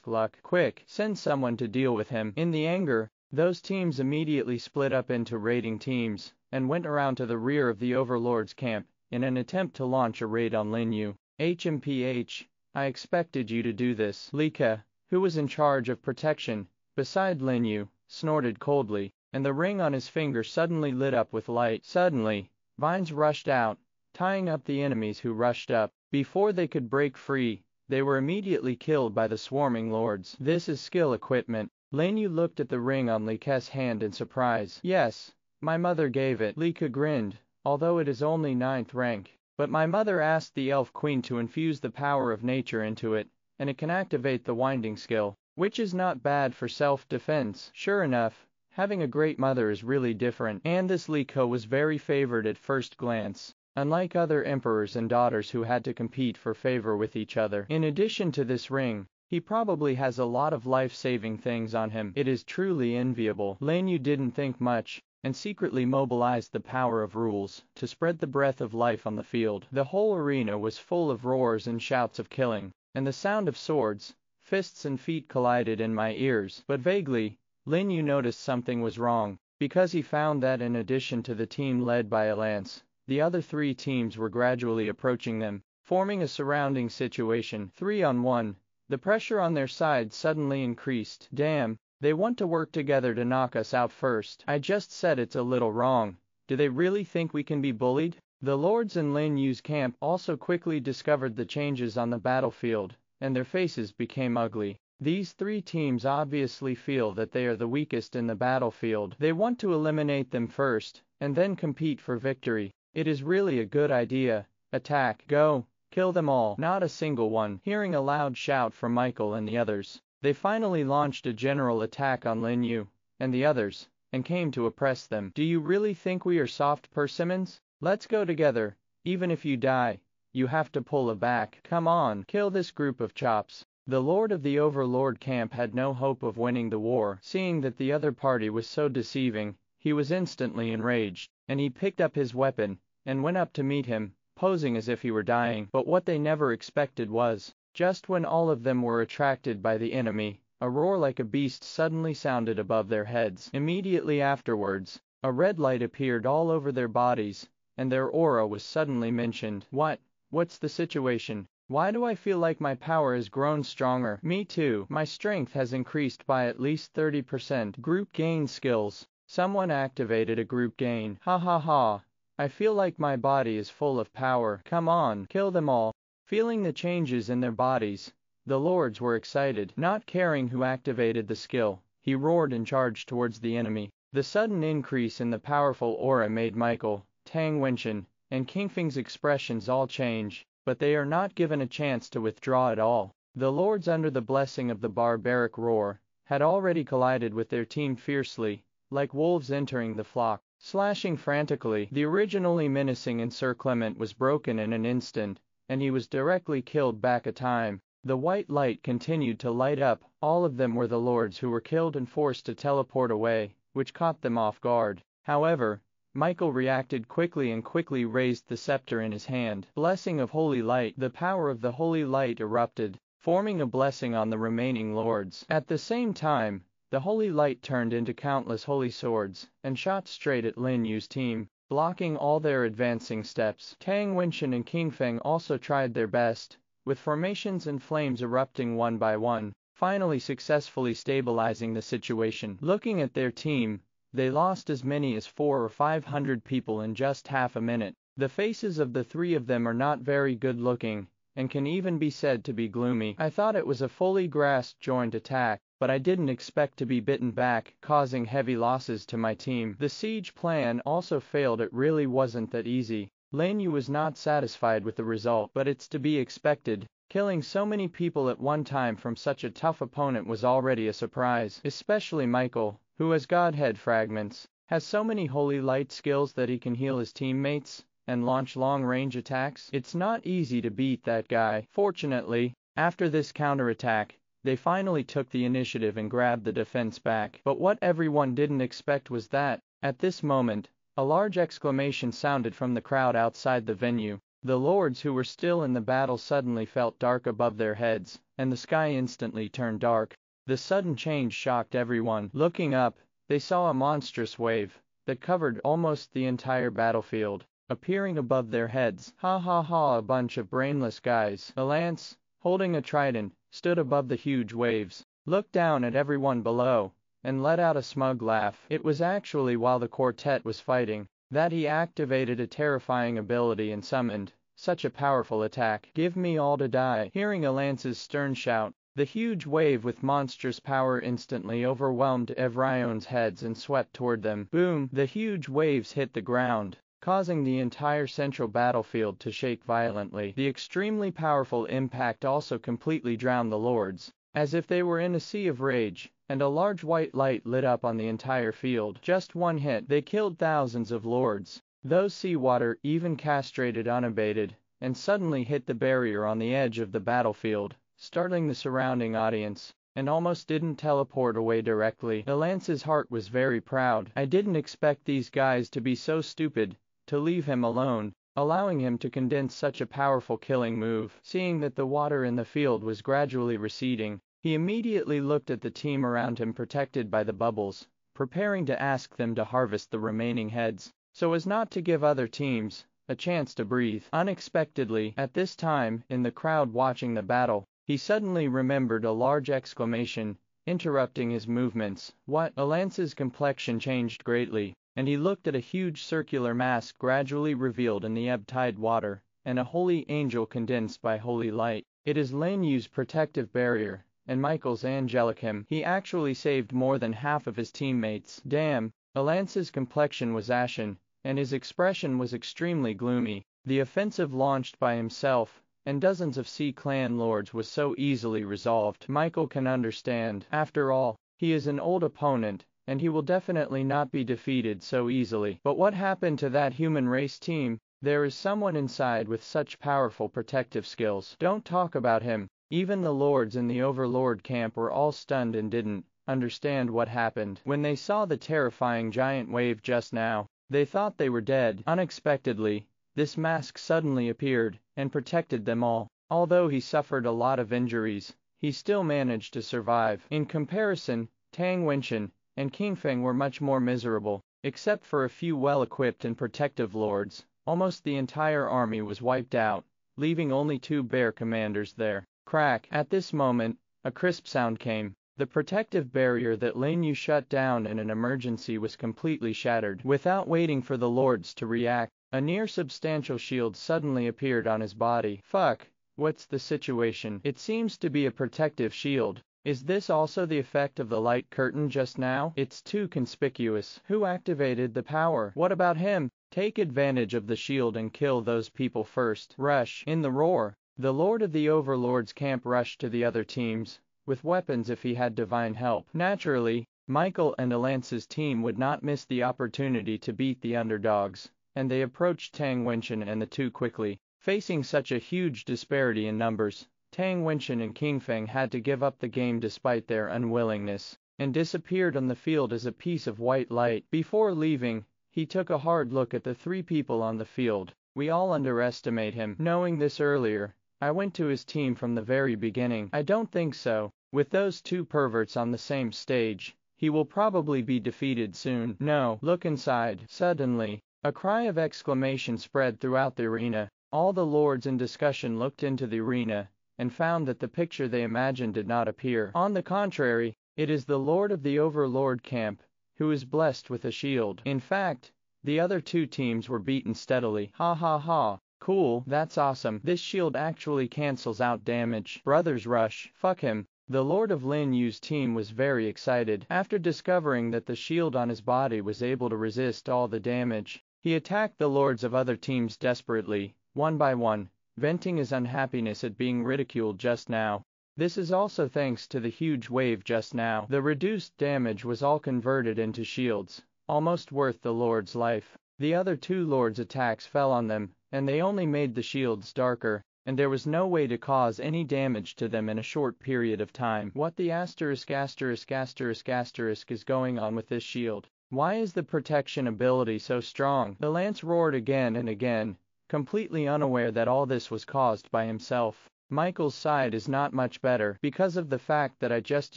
luck? Quick, send someone to deal with him. In the anger, those teams immediately split up into raiding teams, and went around to the rear of the Overlord's camp, in an attempt to launch a raid on Lin Yu. HMPH, I expected you to do this. Lika, who was in charge of protection, beside Lin Yu, snorted coldly, and the ring on his finger suddenly lit up with light. Suddenly, vines rushed out, tying up the enemies who rushed up. Before they could break free, they were immediately killed by the swarming lords. This is skill equipment. Lin Yu looked at the ring on Lika's hand in surprise. Yes, my mother gave it. Lika grinned, although it is only 9th rank. But my mother asked the Elf Queen to infuse the power of nature into it, and it can activate the winding skill, which is not bad for self-defense. Sure enough, having a great mother is really different, and this Lika was very favored at first glance, unlike other emperors and daughters who had to compete for favor with each other. In addition to this ring, he probably has a lot of life-saving things on him. It is truly enviable. Lin Yu didn't think much, and secretly mobilized the power of rules to spread the breath of life on the field. The whole arena was full of roars and shouts of killing, and the sound of swords, fists and feet collided in my ears. But vaguely, Lin Yu noticed something was wrong, because he found that in addition to the team led by a lance, the other 3 teams were gradually approaching them, forming a surrounding situation. 3-on-1. The pressure on their side suddenly increased. Damn, they want to work together to knock us out first. I just said it's a little wrong. Do they really think we can be bullied? The lords in Lin Yu's camp also quickly discovered the changes on the battlefield, and their faces became ugly. These 3 teams obviously feel that they are the weakest in the battlefield. They want to eliminate them first, and then compete for victory. It is really a good idea. Attack. Go. Kill them all. Not a single one. Hearing a loud shout from Michael and the others, they finally launched a general attack on Lin Yu and the others, and came to oppress them. Do you really think we are soft persimmons? Let's go together. Even if you die, you have to pull a back. Come on. Kill this group of chops. The lord of the Overlord camp had no hope of winning the war. Seeing that the other party was so deceiving, he was instantly enraged, and he picked up his weapon, and went up to meet him, posing as if he were dying. But what they never expected was, just when all of them were attracted by the enemy, a roar like a beast suddenly sounded above their heads. Immediately afterwards, a red light appeared all over their bodies, and their aura was suddenly mentioned. What's the situation? Why do I feel like my power has grown stronger? Me too. My strength has increased by at least 30%. Group gain skills. Someone activated a group gain. Ha ha ha. I feel like my body is full of power. Come on, kill them all. Feeling the changes in their bodies, the lords were excited. Not caring who activated the skill, he roared and charged towards the enemy. The sudden increase in the powerful aura made Michael, Tang Wenchen, and King Feng's expressions all change, but they are not given a chance to withdraw at all. The lords, under the blessing of the barbaric roar, had already collided with their team fiercely, like wolves entering the flock. Slashing frantically, the originally menacing and Sir Clement was broken in an instant, and he was directly killed back a time. The white light continued to light up. All of them were the lords who were killed and forced to teleport away, which caught them off guard. However, Michael reacted quickly and quickly raised the scepter in his hand. Blessing of Holy Light. The power of the Holy Light erupted, forming a blessing on the remaining lords. At the same time, the Holy Light turned into countless holy swords, and shot straight at Lin Yu's team, blocking all their advancing steps. Tang Wenchen and King Feng also tried their best, with formations and flames erupting one by one, finally successfully stabilizing the situation. Looking at their team, they lost as many as 400 or 500 people in just half a minute. The faces of the three of them are not very good looking, and can even be said to be gloomy. I thought it was a fully grasped joint attack, but I didn't expect to be bitten back, causing heavy losses to my team. The siege plan also failed. It really wasn't that easy. Lin Yu was not satisfied with the result, but it's to be expected. Killing so many people at one time from such a tough opponent was already a surprise, especially Michael, who has Godhead fragments, has so many holy light skills that he can heal his teammates and launch long-range attacks. It's not easy to beat that guy. Fortunately, after this counterattack, they finally took the initiative and grabbed the defense back. But what everyone didn't expect was that, at this moment, a large exclamation sounded from the crowd outside the venue. The lords who were still in the battle suddenly felt dark above their heads, and the sky instantly turned dark. The sudden change shocked everyone. Looking up, they saw a monstrous wave that covered almost the entire battlefield, appearing above their heads. Ha ha ha! A bunch of brainless guys. A lance, holding a trident, stood above the huge waves, looked down at everyone below, and let out a smug laugh. It was actually while the quartet was fighting that he activated a terrifying ability and summoned such a powerful attack. Give me all to die. Hearing a lance's stern shout, the huge wave with monstrous power instantly overwhelmed everyone's heads and swept toward them. Boom! The huge waves hit the ground, causing the entire central battlefield to shake violently. The extremely powerful impact also completely drowned the lords, as if they were in a sea of rage, and a large white light lit up on the entire field. Just one hit, they killed thousands of lords. Those seawater even castrated unabated, and suddenly hit the barrier on the edge of the battlefield, startling the surrounding audience, and almost didn't teleport away directly. The lance's heart was very proud. I didn't expect these guys to be so stupid to leave him alone, allowing him to condense such a powerful killing move. Seeing that the water in the field was gradually receding, he immediately looked at the team around him protected by the bubbles, preparing to ask them to harvest the remaining heads, so as not to give other teams a chance to breathe. Unexpectedly, at this time, in the crowd watching the battle, he suddenly remembered a large exclamation, interrupting his movements. What? Alance's complexion changed greatly, and he looked at a huge circular mask gradually revealed in the ebb-tide water, and a holy angel condensed by holy light. It is Lin Yu's protective barrier, and Michael's angelic hymn. He actually saved more than half of his teammates. Damn! Alance's complexion was ashen, and his expression was extremely gloomy. The offensive launched by himself and dozens of Sea Clan lords was so easily resolved. Michael can understand. After all, he is an old opponent, and he will definitely not be defeated so easily. But what happened to that human race team? There is someone inside with such powerful protective skills. Don't talk about him. Even the lords in the Overlord camp were all stunned and didn't understand what happened. When they saw the terrifying giant wave just now, they thought they were dead. Unexpectedly, this mask suddenly appeared and protected them all. Although he suffered a lot of injuries, he still managed to survive. In comparison, Tang Wenchen and King Feng were much more miserable. Except for a few well-equipped and protective lords, almost the entire army was wiped out, leaving only 2 bear commanders there. Crack! At this moment, a crisp sound came. The protective barrier that Lin You shut down in an emergency was completely shattered. Without waiting for the lords to react, a near-substantial shield suddenly appeared on his body. Fuck! What's the situation? It seems to be a protective shield. Is this also the effect of the light curtain just now? It's too conspicuous. Who activated the power? What about him? Take advantage of the shield and kill those people first. Rush! In the roar, the Lord of the Overlord's camp rushed to the other teams, with weapons if he had divine help. Naturally, Michael and Alance's team would not miss the opportunity to beat the underdogs, and they approached Tang Wenchen and the two quickly. Facing such a huge disparity in numbers, Tang Wenchen and King Feng had to give up the game despite their unwillingness, and disappeared on the field as a piece of white light. Before leaving, he took a hard look at the 3 people on the field. We all underestimate him. Knowing this earlier, I went to his team from the very beginning. I don't think so. With those 2 perverts on the same stage, he will probably be defeated soon. No, look inside. Suddenly, a cry of exclamation spread throughout the arena. All the lords in discussion looked into the arena, and found that the picture they imagined did not appear. On the contrary, it is the Lord of the Overlord camp, who is blessed with a shield. In fact, the other 2 teams were beaten steadily. Ha ha ha. Cool, that's awesome. This shield actually cancels out damage. Brothers rush. Fuck him. The Lord of Lin Yu's team was very excited. After discovering that the shield on his body was able to resist all the damage, he attacked the lords of other teams desperately, one by one, venting his unhappiness at being ridiculed just now. This is also thanks to the huge wave just now. The reduced damage was all converted into shields, almost worth the lord's life. The other 2 lords' attacks fell on them, and they only made the shields darker, and there was no way to cause any damage to them in a short period of time. What the asterisk is going on with this shield? Why is the protection ability so strong? The lance roared again and again, completely unaware that all this was caused by himself. Michael's side is not much better. Because of the fact that I just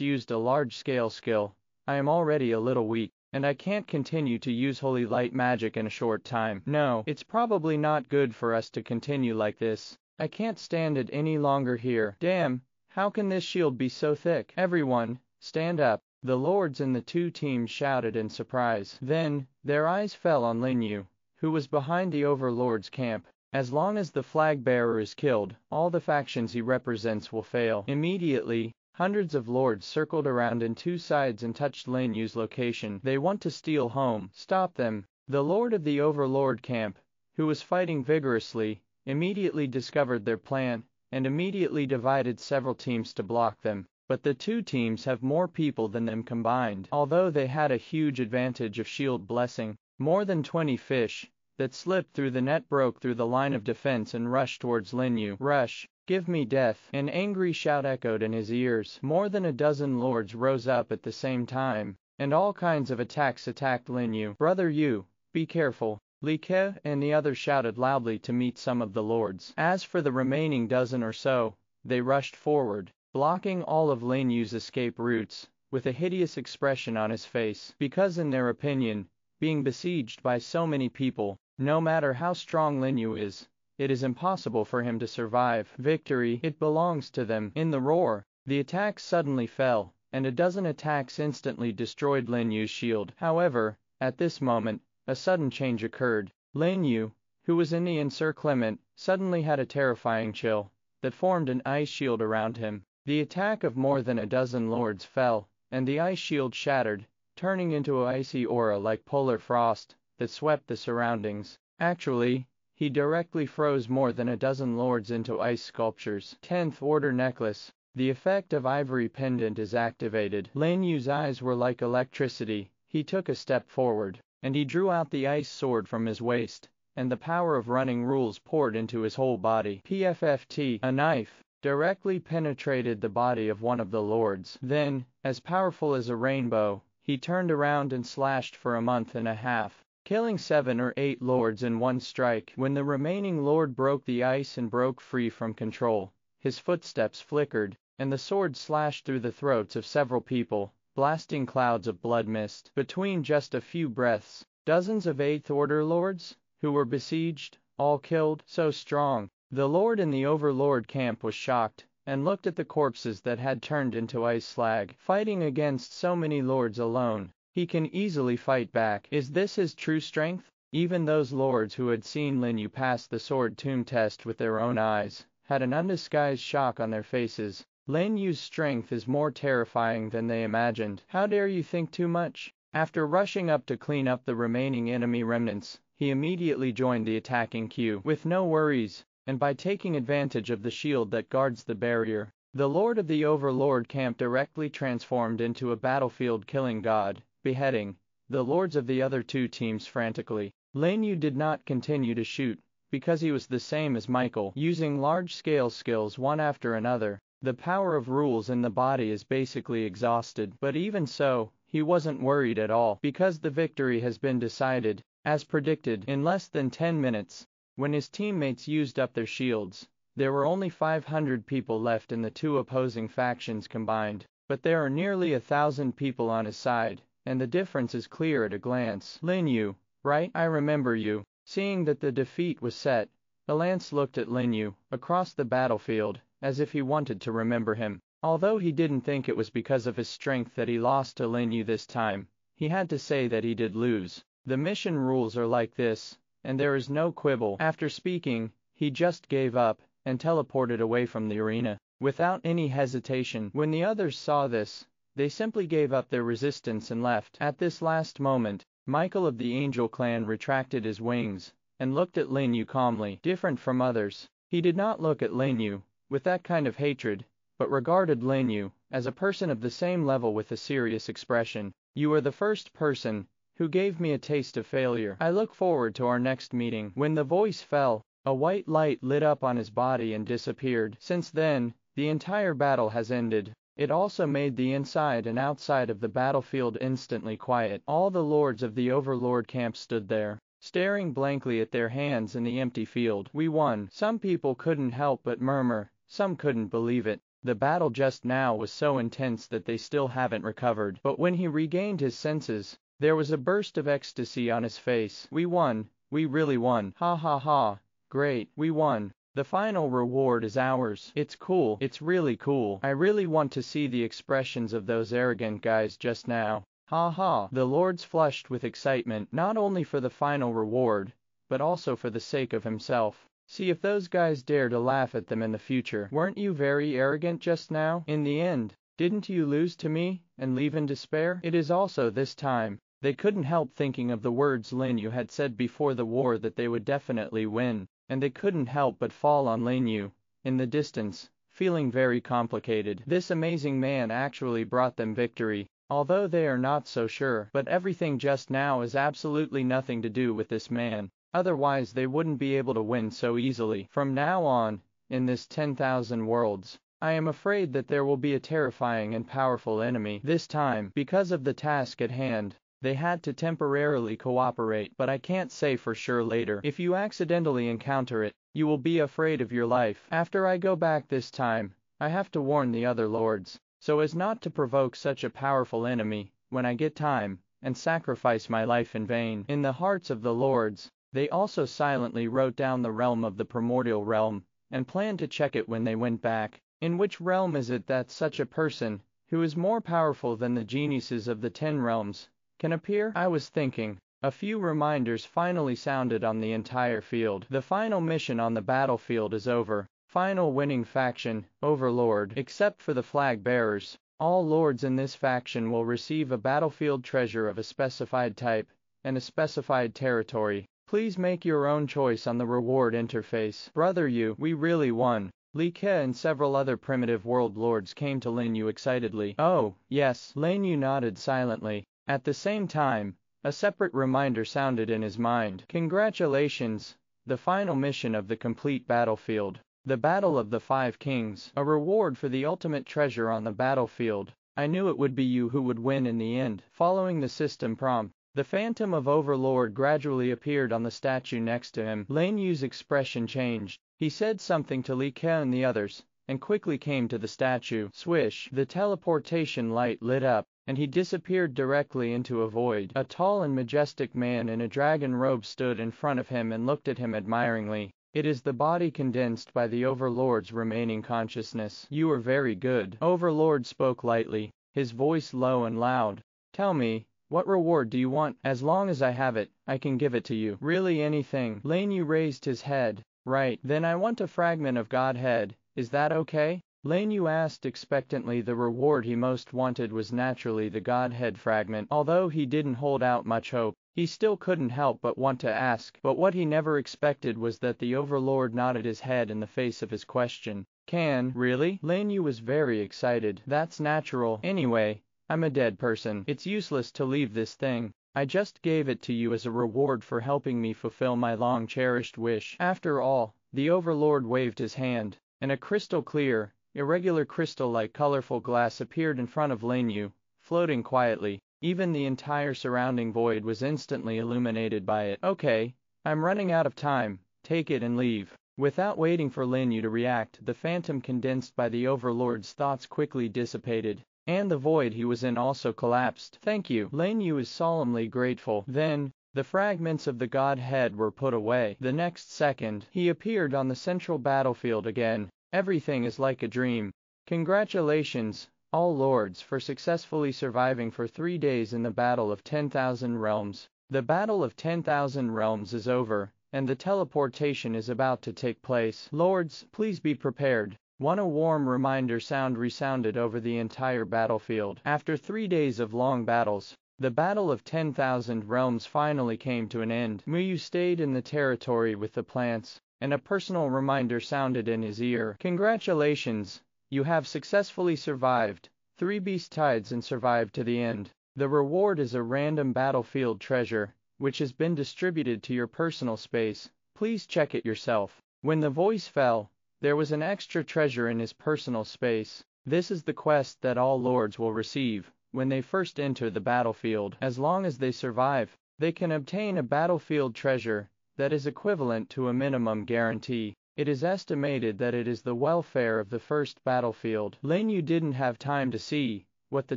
used a large-scale skill, I am already a little weak, and I can't continue to use holy light magic in a short time. No, it's probably not good for us to continue like this. I can't stand it any longer here. Damn, how can this shield be so thick? Everyone, stand up. The lords in the 2 teams shouted in surprise. Then, their eyes fell on Lin You, who was behind the Overlord's camp. As long as the flag bearer is killed, all the factions he represents will fail. Immediately, hundreds of lords circled around in 2 sides and touched Lin Yu's location. They want to steal home. Stop them. The Lord of the Overlord camp, who was fighting vigorously, immediately discovered their plan, and immediately divided several teams to block them. But the 2 teams have more people than them combined. Although they had a huge advantage of shield blessing, more than 20 fish that slipped through the net broke through the line of defense and rushed towards Lin You. Rush! Give me death! An angry shout echoed in his ears. More than a dozen lords rose up at the same time, and all kinds of attacks attacked Lin You. Brother Yu, be careful! Li Ke and the others shouted loudly to meet some of the lords. As for the remaining dozen or so, they rushed forward, blocking all of Lin Yu's escape routes, with a hideous expression on his face. Because in their opinion, being besieged by so many people, no matter how strong Lin You is, it is impossible for him to survive. Victory, it belongs to them. In the roar, the attacks suddenly fell, and a dozen attacks instantly destroyed Lin Yu's shield. However, at this moment, a sudden change occurred. Lin You, who was in the encirclement, suddenly had a terrifying chill that formed an ice shield around him. The attack of more than a dozen lords fell, and the ice shield shattered, turning into an icy aura like polar frost that swept the surroundings. Actually, he directly froze more than a dozen lords into ice sculptures. 10th Order Necklace. The effect of Ivory Pendant is activated. Lin Yu's eyes were like electricity. He took a step forward, and he drew out the ice sword from his waist, and the power of running rules poured into his whole body. PFFT. A knife directly penetrated the body of one of the lords. Then, as powerful as a rainbow, he turned around and slashed for a month and a half. killing 7 or 8 lords in one strike. When the remaining lord broke the ice and broke free from control, his footsteps flickered, and the sword slashed through the throats of several people, blasting clouds of blood mist. Between just a few breaths, dozens of 8th Order lords, who were besieged, all killed. So strong. The lord in the overlord camp was shocked, and looked at the corpses that had turned into ice slag. Fighting against so many lords alone, he can easily fight back. Is this his true strength? Even those lords who had seen Lin You pass the sword tomb test with their own eyes, had an undisguised shock on their faces. Lin Yu's strength is more terrifying than they imagined. How dare you think too much? After rushing up to clean up the remaining enemy remnants, he immediately joined the attacking queue. With no worries, and by taking advantage of the shield that guards the barrier, the lord of the overlord camp directly transformed into a battlefield killing god, beheading the lords of the other two teams frantically. Lin You did not continue to shoot, because he was the same as Michael, using large-scale skills one after another. The power of rules in the body is basically exhausted, but even so, he wasn't worried at all, because the victory has been decided, as predicted, in less than 10 minutes. When his teammates used up their shields, there were only 500 people left in the two opposing factions combined, but there are nearly 1,000 people on his side, and the difference is clear at a glance. Lin You, right? I remember you. Seeing that the defeat was set, Alance looked at Lin You, across the battlefield, as if he wanted to remember him. Although he didn't think it was because of his strength that he lost to Lin You this time, he had to say that he did lose. The mission rules are like this, and there is no quibble. After speaking, he just gave up, and teleported away from the arena, without any hesitation. When the others saw this, they simply gave up their resistance and left. At this last moment, Michael of the Angel clan retracted his wings, and looked at Lin You calmly. Different from others, he did not look at Lin You with that kind of hatred, but regarded Lin You as a person of the same level with a serious expression. You are the first person who gave me a taste of failure. I look forward to our next meeting. When the voice fell, a white light lit up on his body and disappeared. Since then, the entire battle has ended. It also made the inside and outside of the battlefield instantly quiet. All the lords of the overlord camp stood there, staring blankly at their hands in the empty field. We won. Some people couldn't help but murmur, some couldn't believe it. The battle just now was so intense that they still haven't recovered. But when he regained his senses, there was a burst of ecstasy on his face. We won. We really won. Ha ha ha. Great. We won. The final reward is ours. It's cool. It's really cool. I really want to see the expressions of those arrogant guys just now. Ha ha. The lords flushed with excitement, not only for the final reward, but also for the sake of himself. See if those guys dare to laugh at them in the future. Weren't you very arrogant just now? In the end, didn't you lose to me, and leave in despair? It is also this time. They couldn't help thinking of the words Lin You had said before the war that they would definitely win. And they couldn't help but fall on Lin You, in the distance, feeling very complicated. This amazing man actually brought them victory, although they are not so sure. But everything just now is absolutely nothing to do with this man, otherwise they wouldn't be able to win so easily. From now on, in this 10,000 worlds, I am afraid that there will be a terrifying and powerful enemy. This time, because of the task at hand, they had to temporarily cooperate, but I can't say for sure later. If you accidentally encounter it, you will be afraid of your life. After I go back this time, I have to warn the other lords, so as not to provoke such a powerful enemy, when I get time, and sacrifice my life in vain. In the hearts of the lords, they also silently wrote down the realm of the primordial realm, and planned to check it when they went back. In which realm is it that such a person, who is more powerful than the geniuses of the 10 realms, can appear? I was thinking. A few reminders finally sounded on the entire field. The final mission on the battlefield is over. Final winning faction, Overlord. Except for the flag bearers, all lords in this faction will receive a battlefield treasure of a specified type, and a specified territory. Please make your own choice on the reward interface. Brother You, we really won. Li Ke and several other primitive world lords came to Lin You excitedly. Oh, yes. Lin You nodded silently. At the same time, a separate reminder sounded in his mind. Congratulations! The final mission of the complete battlefield. The Battle of the 5 Kings. A reward for the ultimate treasure on the battlefield. I knew it would be you who would win in the end. Following the system prompt, The phantom of Overlord gradually appeared on the statue next to him. Lin Yu's expression changed. He said something to Li Ke and the others, and quickly came to the statue. Swish! The teleportation light lit up, and he disappeared directly into a void. A tall and majestic man in a dragon robe stood in front of him and looked at him admiringly. It is the body condensed by the Overlord's remaining consciousness. You are very good. Overlord spoke lightly, his voice low and loud. Tell me, what reward do you want? As long as I have it, I can give it to you. Really anything? Lin You raised his head. Right, then I want a fragment of Godhead. Is that okay? Lin Yu asked expectantly. The reward he most wanted was naturally the Godhead fragment. Although he didn't hold out much hope, he still couldn't help but want to ask. But what he never expected was that the Overlord nodded his head in the face of his question. Really? Lin Yu was very excited. That's natural. Anyway, I'm a dead person. It's useless to leave this thing. I just gave it to you as a reward for helping me fulfill my long-cherished wish. After all, the Overlord waved his hand, and a crystal clear, irregular crystal-like colorful glass appeared in front of Lin Yu, floating quietly. Even the entire surrounding void was instantly illuminated by it. Okay, I'm running out of time. Take it and leave. Without waiting for Lin Yu to react, the phantom condensed by the Overlord's thoughts quickly dissipated, and the void he was in also collapsed. Thank you. Lin Yu is solemnly grateful. Then, the fragments of the Godhead were put away. The next second, he appeared on the central battlefield again. Everything is like a dream. Congratulations, all lords, for successfully surviving for 3 days in the Battle of 10,000 Realms. The Battle of 10,000 Realms is over, and the teleportation is about to take place. Lords, please be prepared. A warm reminder sound resounded over the entire battlefield. After 3 days of long battles, the Battle of 10,000 Realms finally came to an end. You stayed in the territory with the plants, and a personal reminder sounded in his ear. Congratulations, you have successfully survived 3 beast tides and survived to the end. The reward is a random battlefield treasure, which has been distributed to your personal space. Please check it yourself. When the voice fell, there was an extra treasure in his personal space. This is the quest that all lords will receive when they first enter the battlefield. As long as they survive, they can obtain a battlefield treasure that is equivalent to a minimum guarantee. It is estimated that it is the welfare of the first battlefield. Lin Yu didn't have time to see what the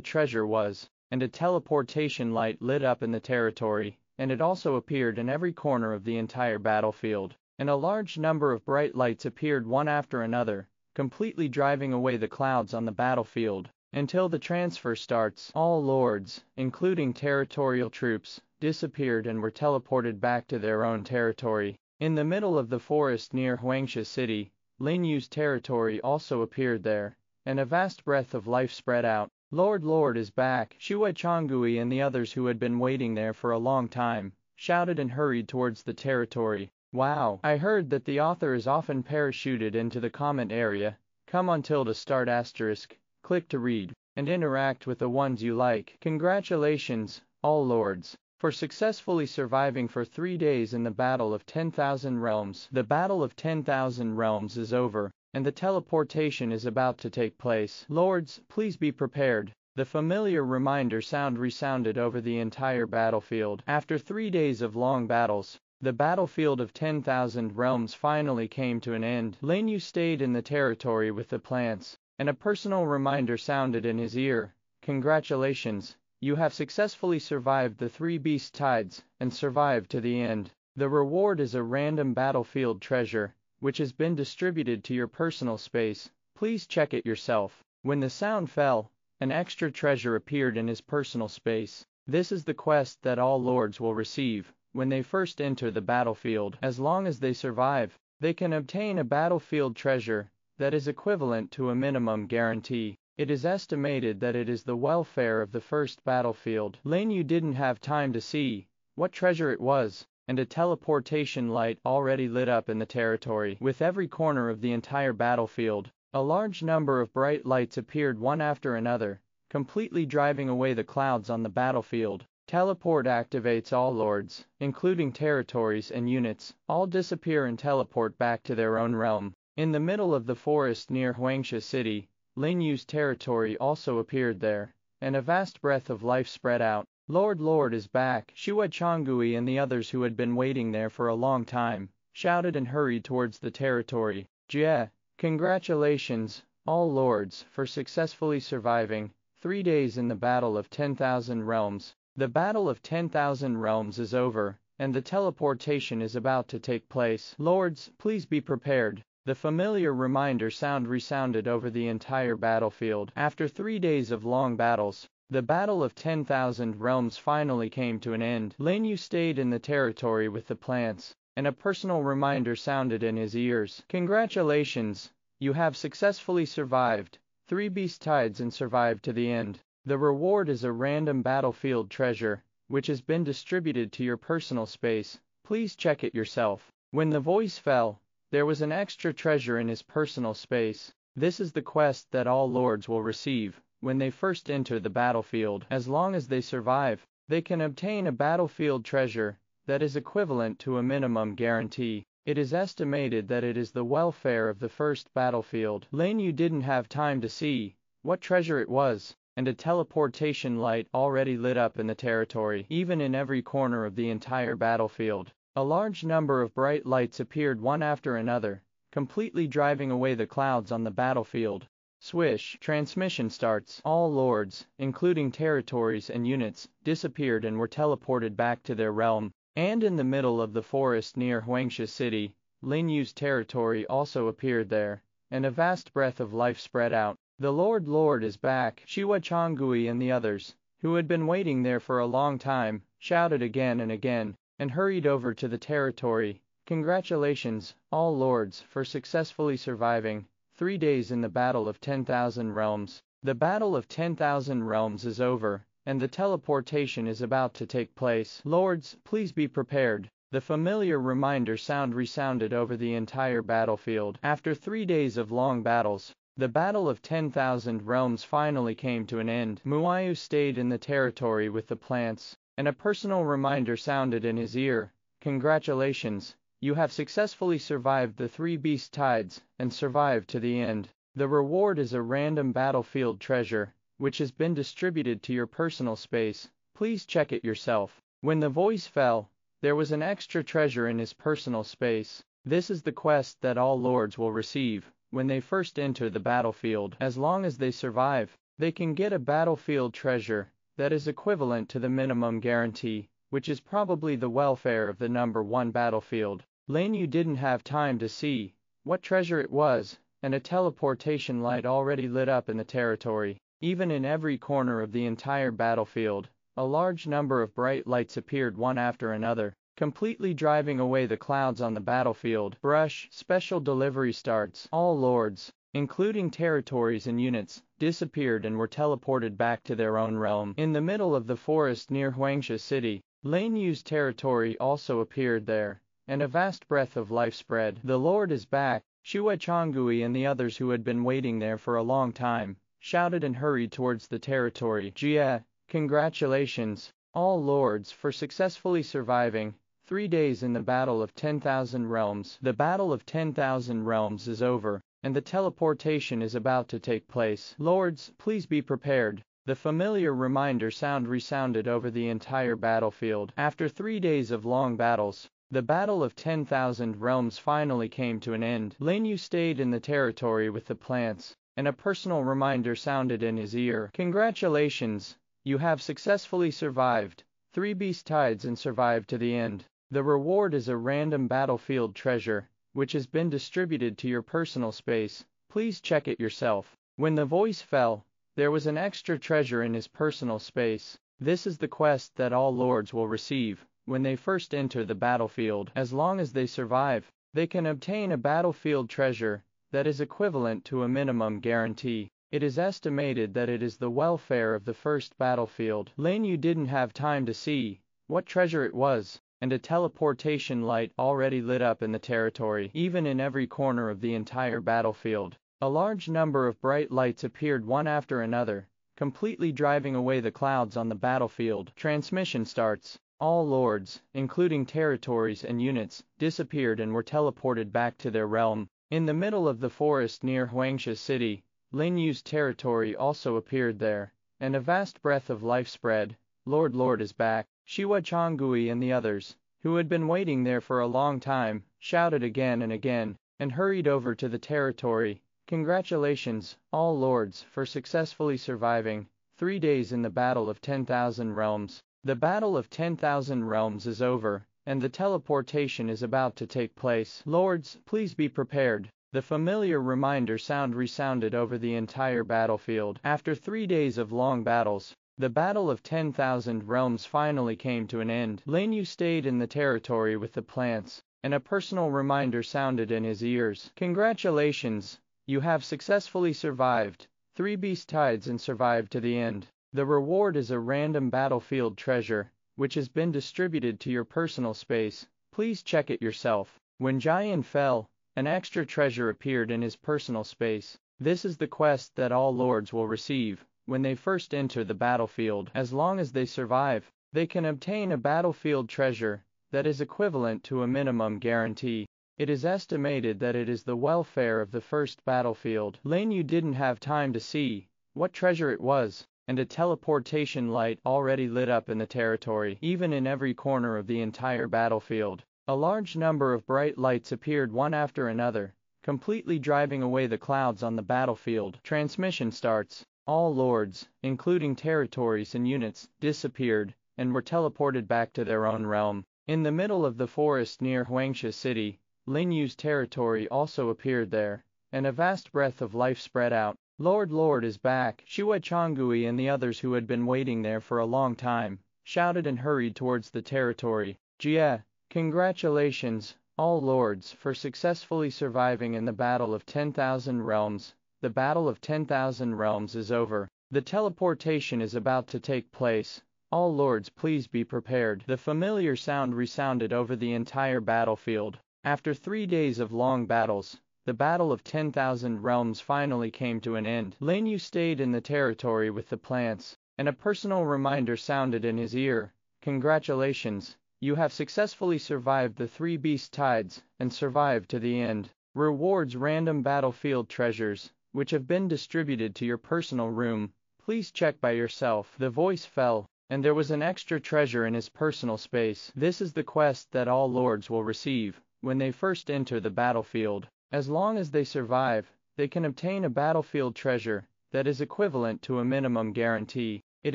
treasure was, and a teleportation light lit up in the territory, and it also appeared in every corner of the entire battlefield. And a large number of bright lights appeared one after another, completely driving away the clouds on the battlefield. Until the transfer starts, all lords, including territorial troops, disappeared and were teleported back to their own territory. In the middle of the forest near Huangsha City, Lin Yu's territory also appeared there, and a vast breath of life spread out. Lord is back. Shuai Changui and the others who had been waiting there for a long time, shouted and hurried towards the territory. Wow, I heard that the author is often parachuted into the comment area. Come on tilde start asterisk, click to read, and interact with the ones you like. Congratulations, all lords, for successfully surviving for 3 days in the Battle of 10,000 Realms. The Battle of 10,000 Realms is over, and the teleportation is about to take place. Lords, please be prepared. The familiar reminder sound resounded over the entire battlefield. After 3 days of long battles, the battlefield of 10,000 Realms finally came to an end. Lin Yu stayed in the territory with the plants, and a personal reminder sounded in his ear. Congratulations, you have successfully survived the 3 beast tides, and survived to the end. The reward is a random battlefield treasure, which has been distributed to your personal space. Please check it yourself. When the sound fell, an extra treasure appeared in his personal space. This is the quest that all lords will receive when they first enter the battlefield. As long as they survive, they can obtain a battlefield treasure that is equivalent to a minimum guarantee. It is estimated that it is the welfare of the first battlefield. Lin Yu didn't have time to see what treasure it was, and a teleportation light already lit up in the territory. With every corner of the entire battlefield, a large number of bright lights appeared one after another, completely driving away the clouds on the battlefield. Teleport activates. All lords, including territories and units, all disappear and teleport back to their own realm. In the middle of the forest near Huangsha City, Lin Yu's territory also appeared there, and a vast breath of life spread out. Lord is back! Shua Changui and the others who had been waiting there for a long time shouted and hurried towards the territory. Jie, congratulations, all lords, for successfully surviving 3 days in the Battle of 10,000 Realms. The Battle of 10,000 Realms is over, and the teleportation is about to take place. Lords, please be prepared. The familiar reminder sound resounded over the entire battlefield. After 3 days of long battles, the Battle of 10,000 Realms finally came to an end. Lin You stayed in the territory with the plants, and a personal reminder sounded in his ears. Congratulations, you have successfully survived 3 beast tides and survived to the end. The reward is a random battlefield treasure, which has been distributed to your personal space. Please check it yourself. When the voice fell, there was an extra treasure in his personal space. This is the quest that all lords will receive when they first enter the battlefield. As long as they survive, they can obtain a battlefield treasure that is equivalent to a minimum guarantee. It is estimated that it is the welfare of the first battlefield. Lin You didn't have time to see what treasure it was, and a teleportation light already lit up in the territory. Even in every corner of the entire battlefield, a large number of bright lights appeared one after another, completely driving away the clouds on the battlefield. Swish, transmission starts. All lords, including territories and units, disappeared and were teleported back to their realm. And in the middle of the forest near Huangsha City, Lin Yu's territory also appeared there, and a vast breath of life spread out. The Lord is back! Shua Changui and the others, who had been waiting there for a long time, shouted again and again, and hurried over to the territory. Congratulations, all lords, for successfully surviving 3 days in the Battle of 10,000 Realms. The Battle of 10,000 Realms is over, and the teleportation is about to take place. Lords, please be prepared. The familiar reminder sound resounded over the entire battlefield. After 3 days of long battles, the Battle of 10,000 Realms finally came to an end. Muayu stayed in the territory with the plants, and a personal reminder sounded in his ear. Congratulations, you have successfully survived the 3 beast tides, and survived to the end. The reward is a random battlefield treasure, which has been distributed to your personal space. Please check it yourself. When the voice fell, there was an extra treasure in his personal space. This is the quest that all lords will receive when they first enter the battlefield. As long as they survive, they can get a battlefield treasure that is equivalent to the minimum guarantee, which is probably the welfare of the number 1 battlefield. Lin You didn't have time to see what treasure it was, and a teleportation light already lit up in the territory. Even in every corner of the entire battlefield, a large number of bright lights appeared one after another, completely driving away the clouds on the battlefield. Brush, special delivery starts. All lords, including territories and units, disappeared and were teleported back to their own realm. In the middle of the forest near Huangsha City, Lin Yu's territory also appeared there, and a vast breath of life spread. The Lord is back! Shua Changui and the others who had been waiting there for a long time shouted and hurried towards the territory. Jie, congratulations, all lords, for successfully surviving 3 days in the Battle of 10,000 Realms. The Battle of 10,000 Realms is over, and the teleportation is about to take place. Lords, please be prepared. The familiar reminder sound resounded over the entire battlefield. After 3 days of long battles, the Battle of 10,000 Realms finally came to an end. Lin You stayed in the territory with the plants, and a personal reminder sounded in his ear. Congratulations, you have successfully survived 3 beast tides and survived to the end. The reward is a random battlefield treasure, which has been distributed to your personal space. Please check it yourself. When the voice fell, there was an extra treasure in his personal space. This is the quest that all lords will receive when they first enter the battlefield. As long as they survive, they can obtain a battlefield treasure that is equivalent to a minimum guarantee. It is estimated that it is the welfare of the first battlefield. Lin You didn't have time to see what treasure it was, and a teleportation light already lit up in the territory. Even in every corner of the entire battlefield, a large number of bright lights appeared one after another, completely driving away the clouds on the battlefield. Transmission starts. All lords, including territories and units, disappeared and were teleported back to their realm. In the middle of the forest near Huangsha City, Lin Yu's territory also appeared there, and a vast breath of life spread. Lord is back. Shiwa Changui and the others, who had been waiting there for a long time, shouted again and again, and hurried over to the territory. Congratulations, all lords, for successfully surviving 3 days in the Battle of 10,000 Realms. The Battle of 10,000 Realms is over, and the teleportation is about to take place. Lords, please be prepared. The familiar reminder sound resounded over the entire battlefield. After 3 days of long battles, the Battle of 10,000 Realms finally came to an end. Lin You stayed in the territory with the plants, and a personal reminder sounded in his ears. Congratulations, you have successfully survived 3 beast tides and survived to the end. The reward is a random battlefield treasure, which has been distributed to your personal space. Please check it yourself. When Jian fell, an extra treasure appeared in his personal space. This is the quest that all lords will receive when they first enter the battlefield. As long as they survive, they can obtain a battlefield treasure that is equivalent to a minimum guarantee. It is estimated that it is the welfare of the first battlefield. Lin You didn't have time to see what treasure it was, and a teleportation light already lit up in the territory. Even in every corner of the entire battlefield, a large number of bright lights appeared one after another, completely driving away the clouds on the battlefield. Transmission starts. All lords, including territories and units, disappeared and were teleported back to their own realm. In the middle of the forest near Huangsha City, Lin Yu's territory also appeared there, and a vast breath of life spread out. Lord is back. Shiwa Changui and the others who had been waiting there for a long time, shouted and hurried towards the territory. Jia, congratulations, all lords, for successfully surviving in the Battle of 10,000 Realms. The Battle of 10,000 Realms is over. The teleportation is about to take place. All lords, please be prepared. The familiar sound resounded over the entire battlefield. After 3 days of long battles, the Battle of 10,000 Realms finally came to an end. Lin You stayed in the territory with the plants, and a personal reminder sounded in his ear. Congratulations, you have successfully survived the 3 beast tides and survived to the end. Rewards random battlefield treasures, which have been distributed to your personal room. Please check by yourself. The voice fell, and there was an extra treasure in his personal space. This is the quest that all lords will receive when they first enter the battlefield. As long as they survive, they can obtain a battlefield treasure that is equivalent to a minimum guarantee. It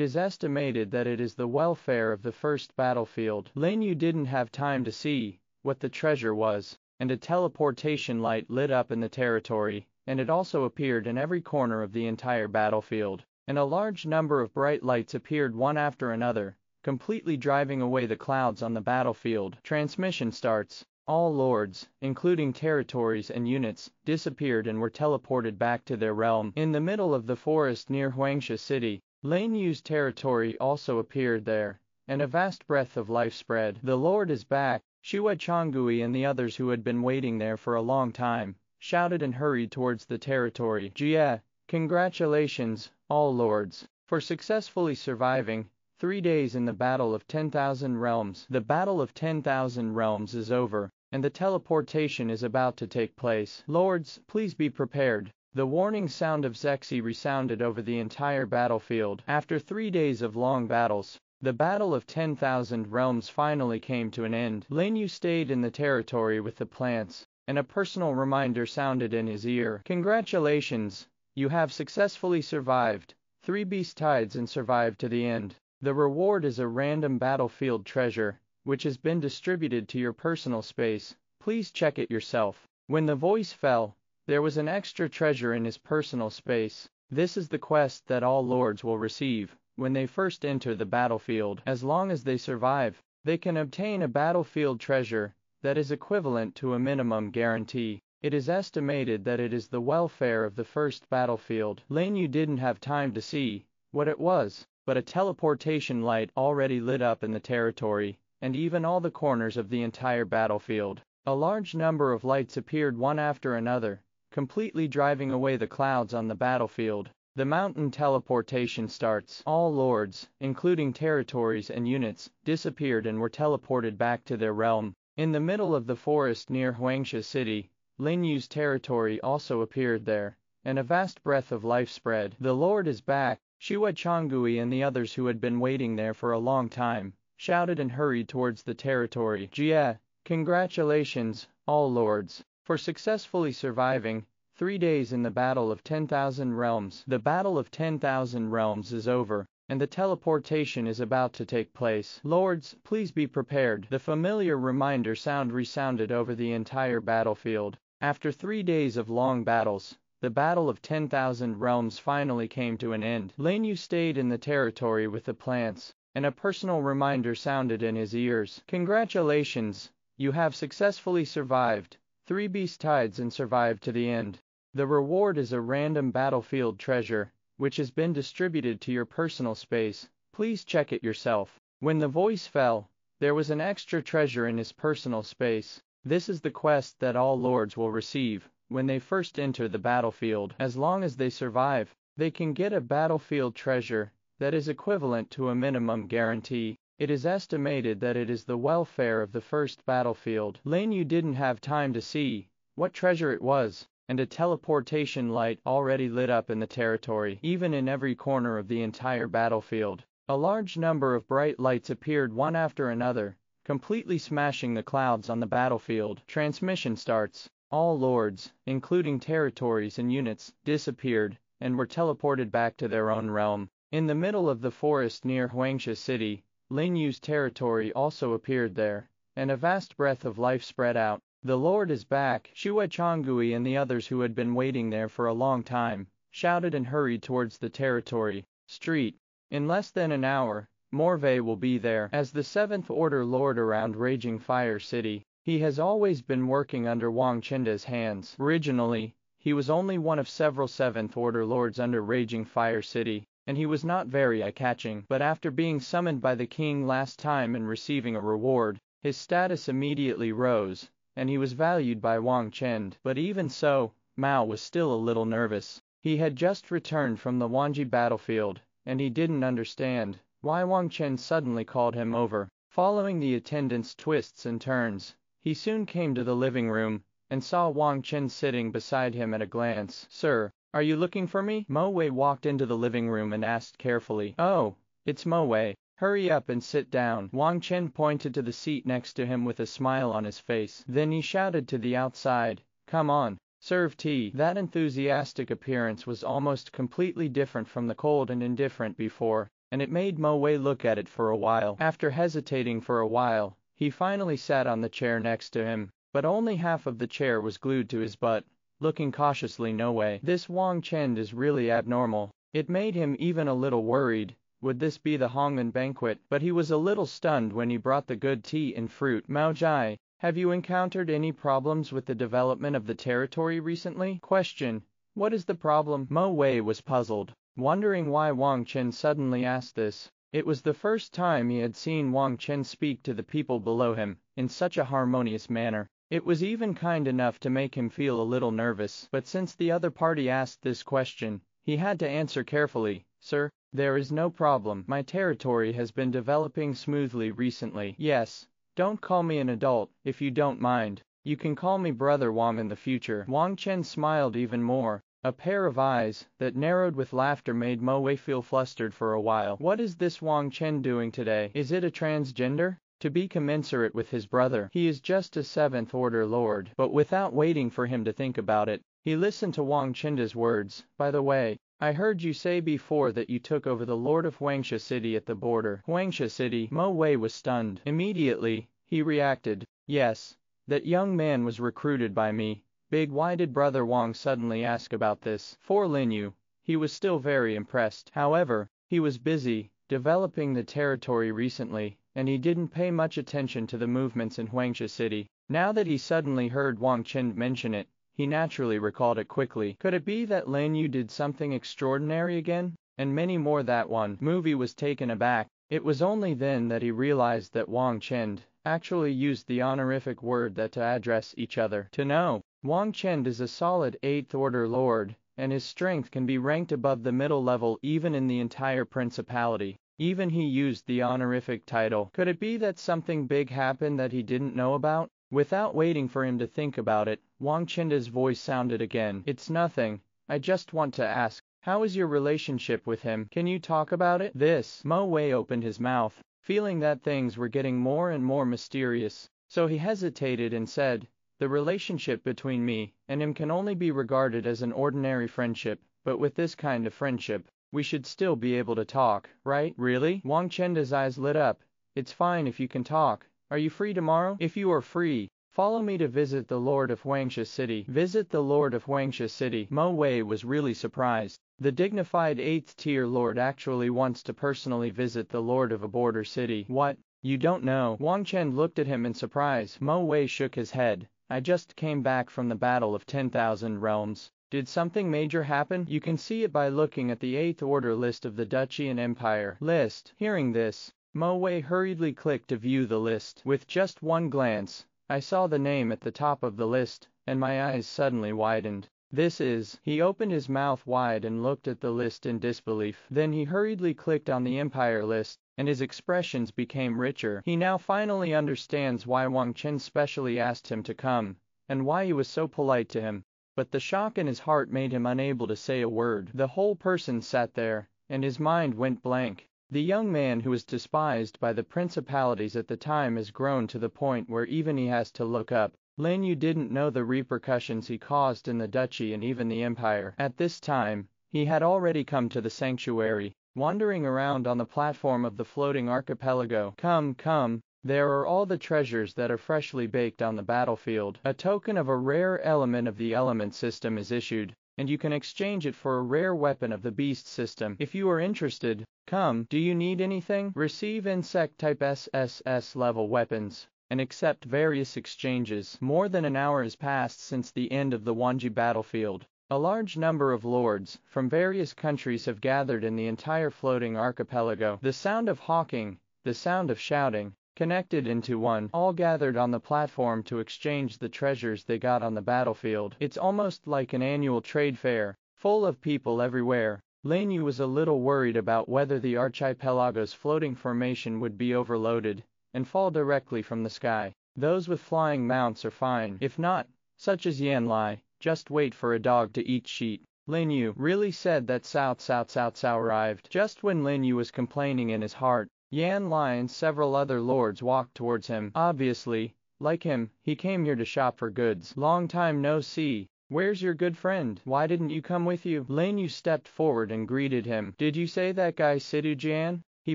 is estimated that it is the welfare of the first battlefield. Lin You didn't have time to see what the treasure was, and a teleportation light lit up in the territory, and it also appeared in every corner of the entire battlefield. And a large number of bright lights appeared one after another, completely driving away the clouds on the battlefield. Transmission starts. All lords, including territories and units, disappeared and were teleported back to their realm. In the middle of the forest near Huangsha City, Lin Yu's territory also appeared there, and a vast breath of life spread. The Lord is back. Shiwa Changui and the others who had been waiting there for a long time, shouted and hurried towards the territory. Jia, congratulations, all lords, for successfully surviving 3 days in the Battle of 10,000 Realms. The Battle of 10,000 Realms is over, and the teleportation is about to take place. Lords, please be prepared. The warning sound of Zexi resounded over the entire battlefield. After 3 days of long battles, the Battle of 10,000 Realms finally came to an end. Lin You stayed in the territory with the plants, and a personal reminder sounded in his ear. Congratulations, you have successfully survived 3 beast tides and survived to the end. The reward is a random battlefield treasure, which has been distributed to your personal space. Please check it yourself. When the voice fell, there was an extra treasure in his personal space. This is the quest that all lords will receive when they first enter the battlefield. As long as they survive, they can obtain a battlefield treasure that is equivalent to a minimum guarantee. It is estimated that it is the welfare of the first battlefield. Lin You didn't have time to see what it was, but a teleportation light already lit up in the territory, and even all the corners of the entire battlefield. A large number of lights appeared one after another, completely driving away the clouds on the battlefield. The mountain teleportation starts. All lords, including territories and units, disappeared and were teleported back to their realm. In the middle of the forest near Huangsha City, Lin Yu's territory also appeared there, and a vast breath of life spread. The Lord is back. Shue Changui and the others who had been waiting there for a long time shouted and hurried towards the territory. Jie, congratulations, all lords, for successfully surviving 3 days in the Battle of 10,000 Realms. The Battle of 10,000 Realms is over, and the teleportation is about to take place. Lords, please be prepared. The familiar reminder sound resounded over the entire battlefield. After 3 days of long battles, the Battle of 10,000 Realms finally came to an end. Lin You stayed in the territory with the plants, and a personal reminder sounded in his ears. Congratulations, you have successfully survived 3 beast tides and survived to the end. The reward is a random battlefield treasure, which has been distributed to your personal space. Please check it yourself. When the voice fell, there was an extra treasure in his personal space. This is the quest that all lords will receive when they first enter the battlefield. As long as they survive, they can get a battlefield treasure that is equivalent to a minimum guarantee. It is estimated that it is the welfare of the first battlefield. Lin You didn't have time to see what treasure it was, and a teleportation light already lit up in the territory. Even in every corner of the entire battlefield, a large number of bright lights appeared one after another, completely smashing the clouds on the battlefield. Transmission starts. All lords, including territories and units, disappeared and were teleported back to their own realm. In the middle of the forest near Huangsha City, Lin Yu's territory also appeared there, and a vast breath of life spread out. The Lord is back. Shue Changui and the others who had been waiting there for a long time shouted and hurried towards the territory street. In less than an hour, Morvay will be there. As the 7th Order Lord around Raging Fire City, he has always been working under Wang Chenda's hands. Originally, he was only one of several 7th Order Lords under Raging Fire City, and he was not very eye-catching. But after being summoned by the king last time and receiving a reward, his status immediately rose, and he was valued by Wang Chend. But even so, Mao was still a little nervous. He had just returned from the Wanji battlefield, and he didn't understand why Wang Chen suddenly called him over. Following the attendant's twists and turns, he soon came to the living room, and saw Wang Chen sitting beside him at a glance. Sir, are you looking for me? Mo Wei walked into the living room and asked carefully. Oh, it's Mo Wei. Hurry up and sit down. Wang Chen pointed to the seat next to him with a smile on his face. Then he shouted to the outside, come on, serve tea. That enthusiastic appearance was almost completely different from the cold and indifferent before, and it made Mo Wei look at it for a while. After hesitating for a while, he finally sat on the chair next to him, but only half of the chair was glued to his butt. Looking cautiously no way. This Wang Chen is really abnormal. It made him even a little worried. Would this be the Hongmen banquet? But he was a little stunned when he brought the good tea and fruit. Mao Jai, have you encountered any problems with the development of the territory recently? Question. What is the problem? Mo Wei was puzzled, wondering why Wang Chen suddenly asked this. It was the first time he had seen Wang Chen speak to the people below him in such a harmonious manner. It was even kind enough to make him feel a little nervous. But since the other party asked this question, he had to answer carefully. Sir, there is no problem. My territory has been developing smoothly recently. Yes, don't call me an adult, if you don't mind. You can call me Brother Wang in the future. Wang Chen smiled even more. A pair of eyes that narrowed with laughter made Mo Wei feel flustered for a while. What is this Wang Chen doing today? Is it a transgender? To be commensurate with his brother, he is just a 7th Order Lord. But without waiting for him to think about it, he listened to Wang Chenda's words. By the way, I heard you say before that you took over the Lord of Huangsha City at the border. Huangsha City? Mo Wei was stunned. Immediately, he reacted. Yes, that young man was recruited by me. Big, why did Brother Wang suddenly ask about this? For Lin You, he was still very impressed. However, he was busy developing the territory recently, and he didn't pay much attention to the movements in Huangsha City. Now that he suddenly heard Wang Chen mention it, he naturally recalled it quickly. Could it be that Lin You did something extraordinary again? And many more that one. Movie was taken aback. It was only then that he realized that Wang Chen actually used the honorific word that to address each other. To know, Wang Chen is a solid 8th Order Lord, and his strength can be ranked above the middle level even in the entire principality. Even he used the honorific title. Could it be that something big happened that he didn't know about? Without waiting for him to think about it, Wang Chenda's voice sounded again. It's nothing. I just want to ask, How is your relationship with him? Can you talk about it? Mo Wei opened his mouth, feeling that things were getting more and more mysterious. So he hesitated and said, the relationship between me and him can only be regarded as an ordinary friendship, but with this kind of friendship, we should still be able to talk, right? Really? Wang Chenda's eyes lit up. It's fine if you can talk. Are you free tomorrow? If you are free, follow me to visit the Lord of Huangsha City. Visit the Lord of Huangsha City. Mo Wei was really surprised. The dignified 8th tier lord actually wants to personally visit the Lord of a border city. What? You don't know? Wang Chen looked at him in surprise. Mo Wei shook his head. I just came back from the Battle of 10,000 Realms. Did something major happen? You can see it by looking at the 8th order list of the Duchy and Empire list. Hearing this, Mo Wei hurriedly clicked to view the list. With just one glance, I saw the name at the top of the list, and my eyes suddenly widened. This is... He opened his mouth wide and looked at the list in disbelief. Then he hurriedly clicked on the Empire list, and his expressions became richer. He now finally understands why Wang Chen specially asked him to come, and why he was so polite to him. But the shock in his heart made him unable to say a word. The whole person sat there, and his mind went blank. The young man who was despised by the principalities at the time has grown to the point where even he has to look up. Lin You didn't know the repercussions he caused in the duchy and even the empire. At this time, he had already come to the sanctuary, wandering around on the platform of the floating archipelago. Come, there are all the treasures that are freshly baked on the battlefield. A token of a rare element of the element system is issued, and you can exchange it for a rare weapon of the beast system. If you are interested, come. Do you need anything? Receive insect type SSS level weapons, and accept various exchanges. More than an hour has passed since the end of the Wanji battlefield. A large number of lords from various countries have gathered in the entire floating archipelago. The sound of hawking, the sound of shouting, connected into one, all gathered on the platform to exchange the treasures they got on the battlefield. It's almost like an annual trade fair, full of people everywhere. Lin You was a little worried about whether the archipelago's floating formation would be overloaded and fall directly from the sky. Those with flying mounts are fine. If not, such as Yan Lai, just wait for a dog to eat sheet. Lin You really said that Cao arrived. Just when Lin You was complaining in his heart, Yan Lai and several other lords walked towards him. Obviously, like him, he came here to shop for goods. Long time no see. Where's your good friend? Why didn't you come with you? Lin You stepped forward and greeted him. Did you say that guy Sidu Jian? He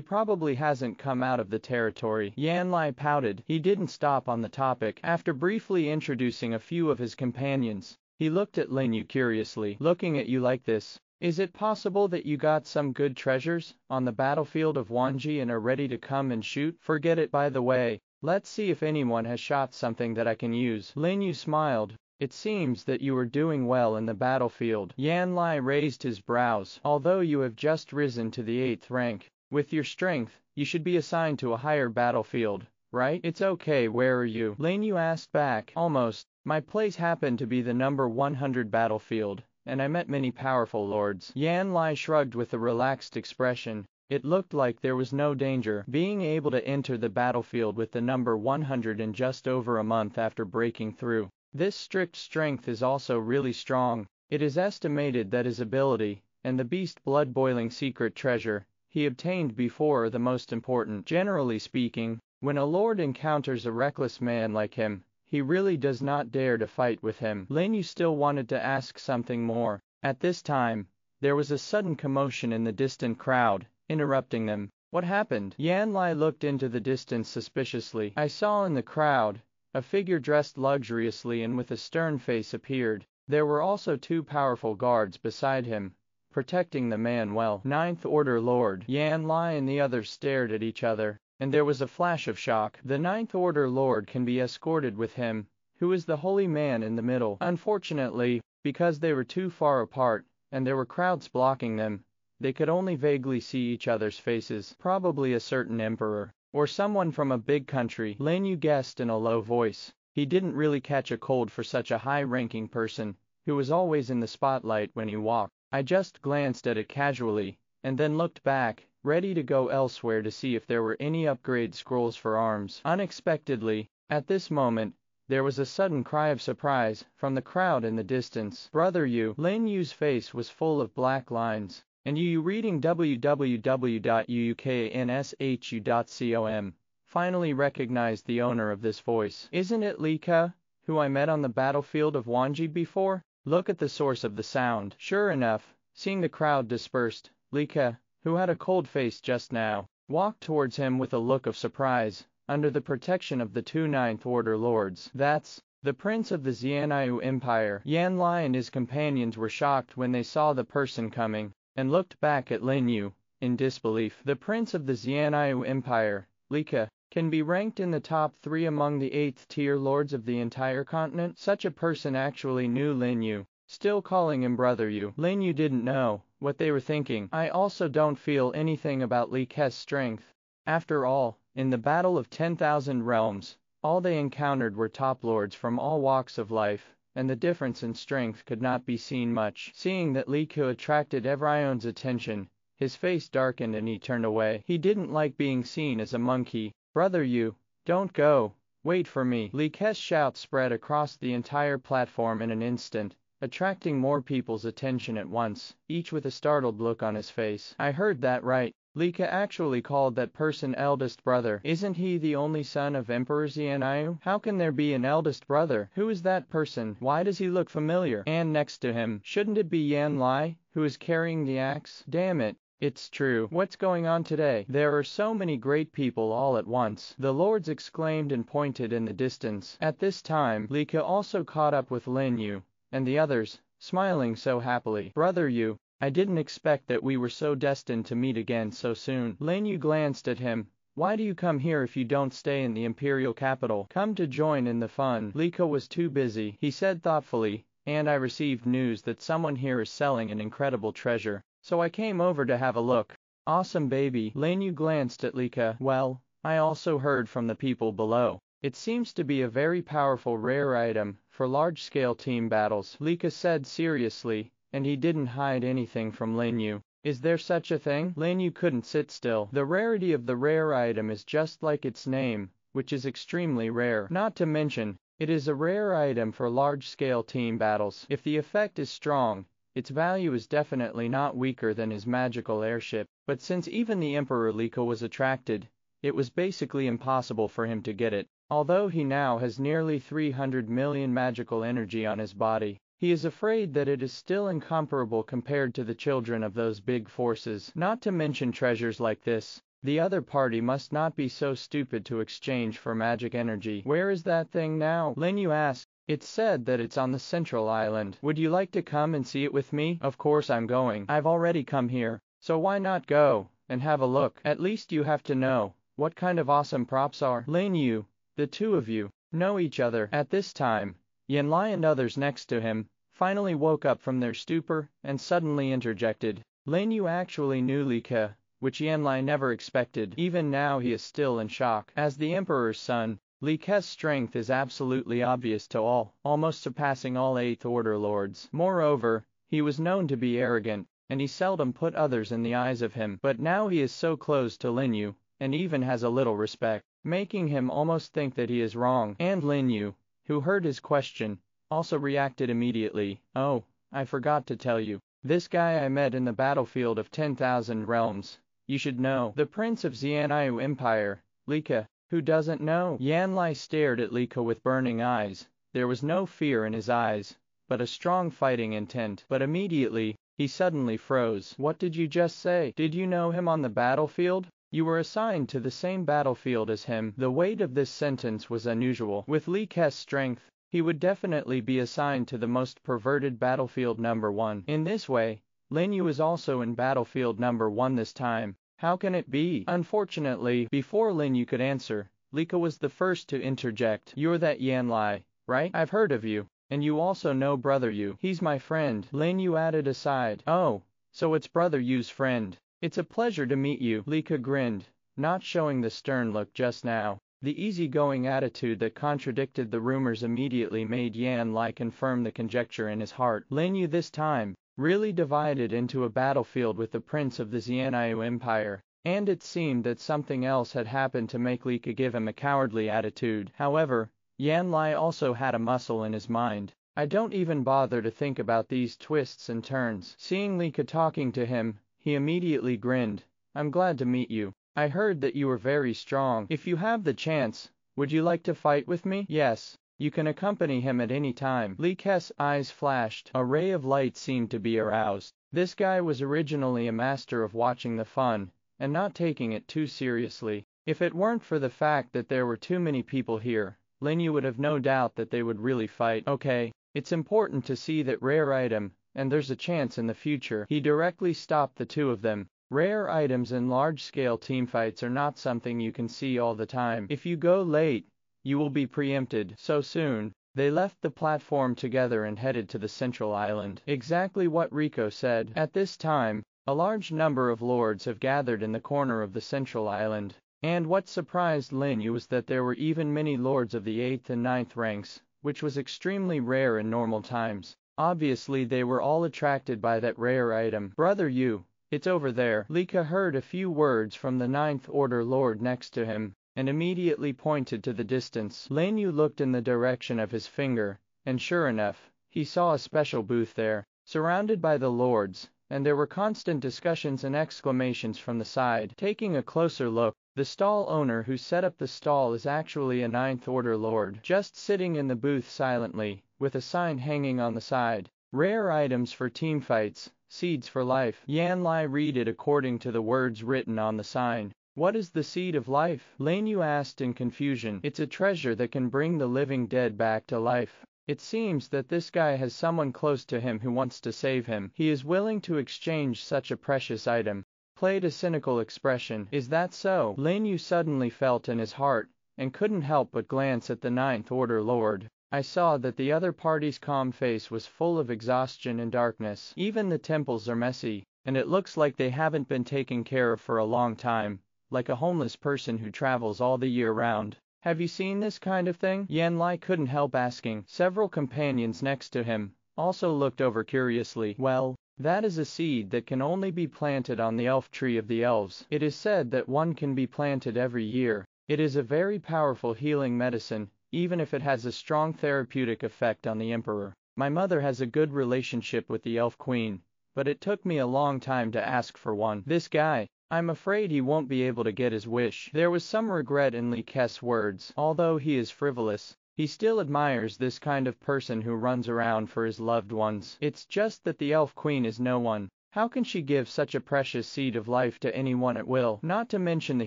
probably hasn't come out of the territory. Yan Lai pouted. He didn't stop on the topic. After briefly introducing a few of his companions, he looked at Lin You curiously. Looking at you like this, is it possible that you got some good treasures on the battlefield of Wanji and are ready to come and shoot? Forget it. By the way, let's see if anyone has shot something that I can use. Lin You smiled. It seems that you are doing well in the battlefield. Yan Lai raised his brows. Although you have just risen to the 8th rank, with your strength, you should be assigned to a higher battlefield, right? It's okay. Where are you? Lin You asked back. Almost. My place happened to be the number 100 battlefield, and I met many powerful lords. Yan Lai shrugged with a relaxed expression. It looked like there was no danger. Being able to enter the battlefield with the number 100 in just over a month after breaking through. This strict strength is also really strong. It is estimated that his ability, and the beast blood-boiling secret treasure he obtained before are the most important. Generally speaking, when a lord encounters a reckless man like him, he really does not dare to fight with him. Lin You still wanted to ask something more. At this time, there was a sudden commotion in the distant crowd, interrupting them. What happened? Yan Lai looked into the distance suspiciously. I saw in the crowd, a figure dressed luxuriously and with a stern face appeared. There were also 2 powerful guards beside him, protecting the man well. 9th Order Lord. Yan Lai and the others stared at each other, and there was a flash of shock. The 9th Order Lord can be escorted with him, who is the holy man in the middle. Unfortunately, because they were too far apart, and there were crowds blocking them, they could only vaguely see each other's faces. Probably a certain emperor, or someone from a big country. Lin You guessed in a low voice. He didn't really catch a cold for such a high-ranking person, who was always in the spotlight when he walked. I just glanced at it casually, and then looked back, ready to go elsewhere to see if there were any upgrade scrolls for arms. Unexpectedly, at this moment, There was a sudden cry of surprise from the crowd in the distance. Brother Yu. Lin Yu's face was full of black lines. And you reading www.uukanshu.com finally recognized the owner of this voice. Isn't it Li Ke, who I met on the battlefield of Wanji before? Look at the source of the sound. Sure enough, seeing the crowd dispersed, Li Ke, who had a cold face just now, walked towards him with a look of surprise, under the protection of the two Ninth Order lords. That's the prince of the Xianyu Empire. Yan Lai and his companions were shocked when they saw the person coming, and looked back at Lin Yu, in disbelief. The prince of the Xianyu Empire, Li Ke, can be ranked in the top 3 among the 8th tier lords of the entire continent. Such a person actually knew Lin Yu, still calling him Brother Yu. Lin Yu didn't know what they were thinking. I also don't feel anything about Li Ke's strength. After all, in the Battle of 10,000 Realms, all they encountered were top lords from all walks of life, and the difference in strength could not be seen much. Seeing that Li Ke attracted everyone's attention, his face darkened and he turned away. He didn't like being seen as a monkey. Brother Yu, don't go, wait for me. Li Ke's shout spread across the entire platform in an instant, attracting more people's attention at once, each with a startled look on his face. I heard that right. Li Ke actually called that person eldest brother. Isn't he the only son of Emperor Xianyu? How can there be an eldest brother? Who is that person? Why does he look familiar? And next to him, shouldn't it be Yan Lai, who is carrying the axe? Damn it. It's true. What's going on today? There are so many great people all at once, the lords exclaimed and pointed in the distance. At this time, Li Ke also caught up with Lin Yu, and the others, smiling so happily. Brother Yu, I didn't expect that we were so destined to meet again so soon. Lin Yu glanced at him. Why do you come here if you don't stay in the imperial capital? Come to join in the fun. Li Ke was too busy, he said thoughtfully, and I received news that someone here is selling an incredible treasure. So I came over to have a look. Awesome baby. Lin Yu glanced at Li Ke. Well, I also heard from the people below. It seems to be a very powerful rare item for large-scale team battles, Li Ke said seriously, and he didn't hide anything from Lin Yu. Is there such a thing? Lin Yu couldn't sit still. The rarity of the rare item is just like its name, which is extremely rare. Not to mention, it is a rare item for large-scale team battles. If the effect is strong, its value is definitely not weaker than his magical airship, but since even the Emperor Li Ke was attracted, it was basically impossible for him to get it. Although he now has nearly 300 million magical energy on his body, he is afraid that it is still incomparable compared to the children of those big forces. Not to mention treasures like this, the other party must not be so stupid to exchange for magic energy. Where is that thing now? Lin Yu asked. It's said that it's on the central island. Would you like to come and see it with me? Of course I'm going. I've already come here, so why not go and have a look? At least you have to know what kind of awesome props are. Lin Yu, the two of you know each other. At this time, Yan Lai and others next to him finally woke up from their stupor and suddenly interjected. Lin Yu actually knew Li Ke, which Yan Lai never expected. Even now he is still in shock. As the Emperor's son, Li Ke's strength is absolutely obvious to all, almost surpassing all 8th Order lords. Moreover, he was known to be arrogant, and he seldom put others in the eyes of him. But now he is so close to Lin Yu, and even has a little respect, making him almost think that he is wrong. And Lin Yu, who heard his question, also reacted immediately. Oh, I forgot to tell you. This guy I met in the battlefield of 10,000 Realms. You should know. The Prince of Xianyu Empire, Li Ke. Who doesn't know? Yan Lai stared at Li Ke with burning eyes. There was no fear in his eyes, but a strong fighting intent. But immediately, he suddenly froze. What did you just say? Did you know him on the battlefield? You were assigned to the same battlefield as him. The weight of this sentence was unusual. With Li Ke's strength, he would definitely be assigned to the most perverted battlefield number 1. In this way, Lin Yu is also in battlefield number 1 this time. How can it be? Unfortunately, before Lin Yu could answer, Li Ke was the first to interject. You're that Yan Lai, right? I've heard of you. And you also know Brother Yu. He's my friend. Lin Yu added aside. Oh, so it's Brother Yu's friend. It's a pleasure to meet you. Li Ke grinned, not showing the stern look just now. The easygoing attitude that contradicted the rumors immediately made Yan Lai confirm the conjecture in his heart. Lin Yu this time really divided into a battlefield with the Prince of the Xianyu Empire, and it seemed that something else had happened to make Li Ke give him a cowardly attitude. However, Yan Lai also had a muscle in his mind. I don't even bother to think about these twists and turns. Seeing Lika talking to him, he immediately grinned. I'm glad to meet you. I heard that you were very strong. If you have the chance, would you like to fight with me? Yes. You can accompany him at any time. Lika's eyes flashed. A ray of light seemed to be aroused. This guy was originally a master of watching the fun, and not taking it too seriously. If it weren't for the fact that there were too many people here, Lin You would have no doubt that they would really fight. Okay. It's important to see that rare item, and there's a chance in the future. He directly stopped the two of them. Rare items in large-scale teamfights are not something you can see all the time. If you go late, you will be preempted so soon. They left the platform together and headed to the central island. Exactly what Rico said. At this time, a large number of lords have gathered in the corner of the central island. And what surprised Lin Yu was that there were even many lords of the 8th and 9th ranks, which was extremely rare in normal times. Obviously they were all attracted by that rare item. Brother Yu, it's over there. Lika heard a few words from the 9th Order Lord next to him, and immediately pointed to the distance. Lin Yu looked in the direction of his finger, and sure enough, he saw a special booth there, surrounded by the lords, and there were constant discussions and exclamations from the side. Taking a closer look, the stall owner who set up the stall is actually a 9th Order Lord, just sitting in the booth silently, with a sign hanging on the side. Rare items for teamfights, seeds for life. Yan Lai read it according to the words written on the sign. What is the seed of life? Lin Yu asked in confusion. It's a treasure that can bring the living dead back to life. It seems that this guy has someone close to him who wants to save him. He is willing to exchange such a precious item. Played a cynical expression. Is that so? Lin Yu suddenly felt in his heart, and couldn't help but glance at the 9th Order Lord. I saw that the other party's calm face was full of exhaustion and darkness. Even the temples are messy, and it looks like they haven't been taken care of for a long time, like a homeless person who travels all the year round. Have you seen this kind of thing? Yan Lai couldn't help asking. Several companions next to him also looked over curiously. Well, that is a seed that can only be planted on the elf tree of the elves. It is said that one can be planted every year. It is a very powerful healing medicine, even if it has a strong therapeutic effect on the emperor. My mother has a good relationship with the elf queen, but it took me a long time to ask for one. This guy, I'm afraid he won't be able to get his wish. There was some regret in Li Ke's words. Although he is frivolous, he still admires this kind of person who runs around for his loved ones. It's just that the elf queen is no one. How can she give such a precious seed of life to anyone at will? Not to mention the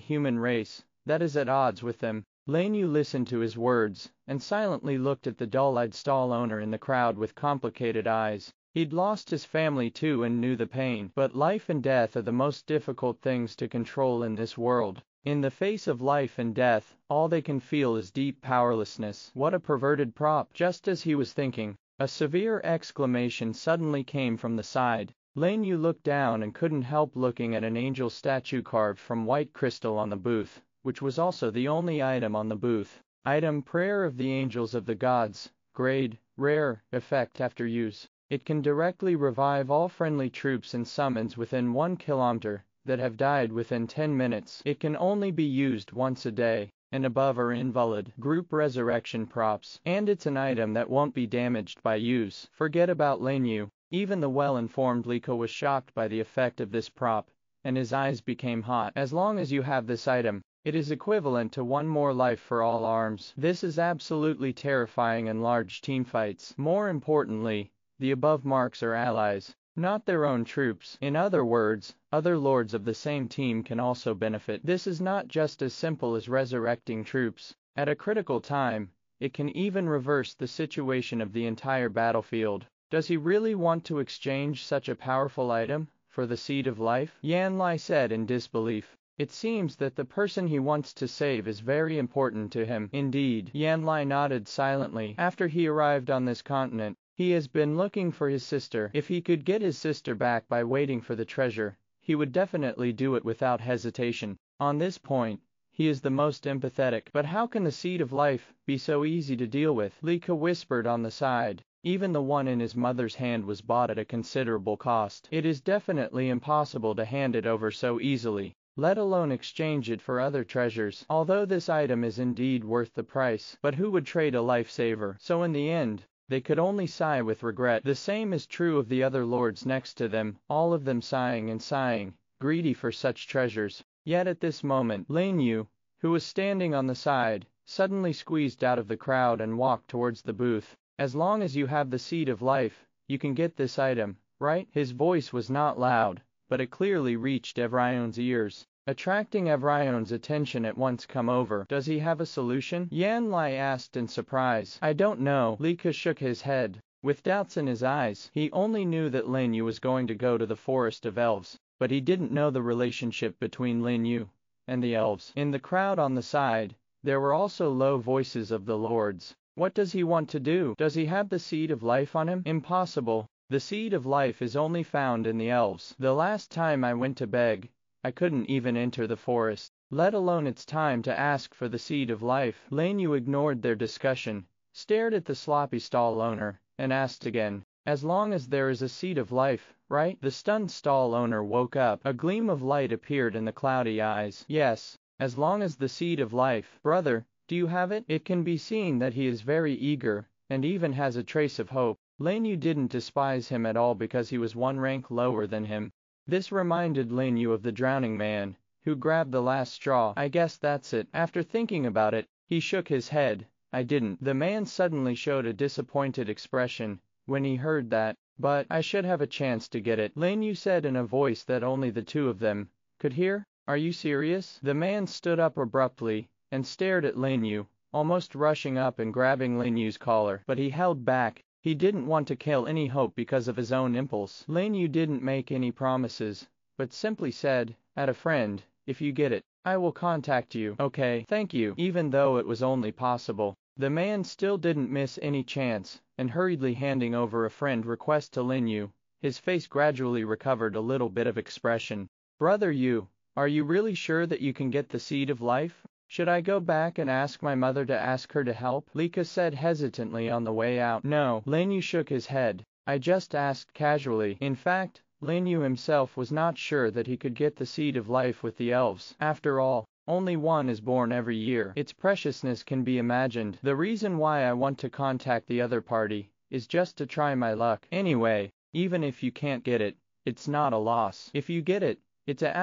human race, that is at odds with them. Lin Yu listened to his words, and silently looked at the dull-eyed stall owner in the crowd with complicated eyes. He'd lost his family too and knew the pain. But life and death are the most difficult things to control in this world. In the face of life and death, all they can feel is deep powerlessness. What a perverted prop. Just as he was thinking, a severe exclamation suddenly came from the side. Lin Yu looked down and couldn't help looking at an angel statue carved from white crystal on the booth, which was also the only item on the booth. Item: Prayer of the Angels of the Gods. Grade: Rare. Effect after use. It can directly revive all friendly troops and summons within 1 kilometer that have died within 10 minutes. It can only be used once a day, and above are invalid. Group resurrection props. And it's an item that won't be damaged by use. Forget about Lin Yu. Even the well-informed Liko was shocked by the effect of this prop, and his eyes became hot. As long as you have this item, it is equivalent to one more life for all arms. This is absolutely terrifying in large teamfights. More importantly, the above marks are allies, not their own troops. In other words, other lords of the same team can also benefit. This is not just as simple as resurrecting troops. At a critical time, it can even reverse the situation of the entire battlefield. Does he really want to exchange such a powerful item for the seed of life? Yan Lai said in disbelief. It seems that the person he wants to save is very important to him. Indeed. Yan Lai nodded silently. After he arrived on this continent, he has been looking for his sister. If he could get his sister back by waiting for the treasure, he would definitely do it without hesitation. On this point, he is the most empathetic. But how can the seed of life be so easy to deal with? Lika whispered on the side. Even the one in his mother's hand was bought at a considerable cost. It is definitely impossible to hand it over so easily. let alone exchange it for other treasures. Although this item is indeed worth the price, but who would trade a lifesaver? So in the end, they could only sigh with regret. The same is true of the other lords next to them, all of them sighing and sighing, greedy for such treasures. Yet at this moment, Lin You, who was standing on the side, suddenly squeezed out of the crowd and walked towards the booth. As long as you have the seed of life, you can get this item, right? His voice was not loud, but it clearly reached Evrion's ears, attracting Evrion's attention at once. Come over. Does he have a solution? Yan Lai asked in surprise. I don't know. Lika shook his head, with doubts in his eyes. He only knew that Lin Yu was going to go to the Forest of Elves, but he didn't know the relationship between Lin Yu and the elves. In the crowd on the side, there were also low voices of the lords. What does he want to do? Does he have the seed of life on him? Impossible. The seed of life is only found in the elves. The last time I went to beg, I couldn't even enter the forest, let alone it's time to ask for the seed of life. Lin Yu ignored their discussion, stared at the sloppy stall owner, and asked again, as long as there is a seed of life, right? The stunned stall owner woke up. A gleam of light appeared in the cloudy eyes. Yes, as long as the seed of life. Brother, do you have it? It can be seen that he is very eager, and even has a trace of hope. Lin Yu didn't despise him at all because he was one rank lower than him. This reminded Lin Yu of the drowning man, who grabbed the last straw. I guess that's it. After thinking about it, he shook his head. I didn't. The man suddenly showed a disappointed expression when he heard that. But I should have a chance to get it, Lin Yu said in a voice that only the two of them could hear. Are you serious? The man stood up abruptly and stared at Lin Yu, almost rushing up and grabbing Lin Yu's collar. But he held back. He didn't want to kill any hope because of his own impulse. Lin Yu didn't make any promises, but simply said, "At a friend, if you get it, I will contact you." Okay, thank you. Even though it was only possible, the man still didn't miss any chance, and hurriedly handing over a friend request to Lin Yu, his face gradually recovered a little bit of expression. Brother Yu, are you really sure that you can get the seed of life? Should I go back and ask my mother to ask her to help? Lika said hesitantly on the way out. No. Lin Yu shook his head. I just asked casually. In fact, Lin Yu himself was not sure that he could get the seed of life with the elves. After all, only one is born every year. Its preciousness can be imagined. The reason why I want to contact the other party is just to try my luck. Anyway, even if you can't get it, it's not a loss. If you get it, it's a *****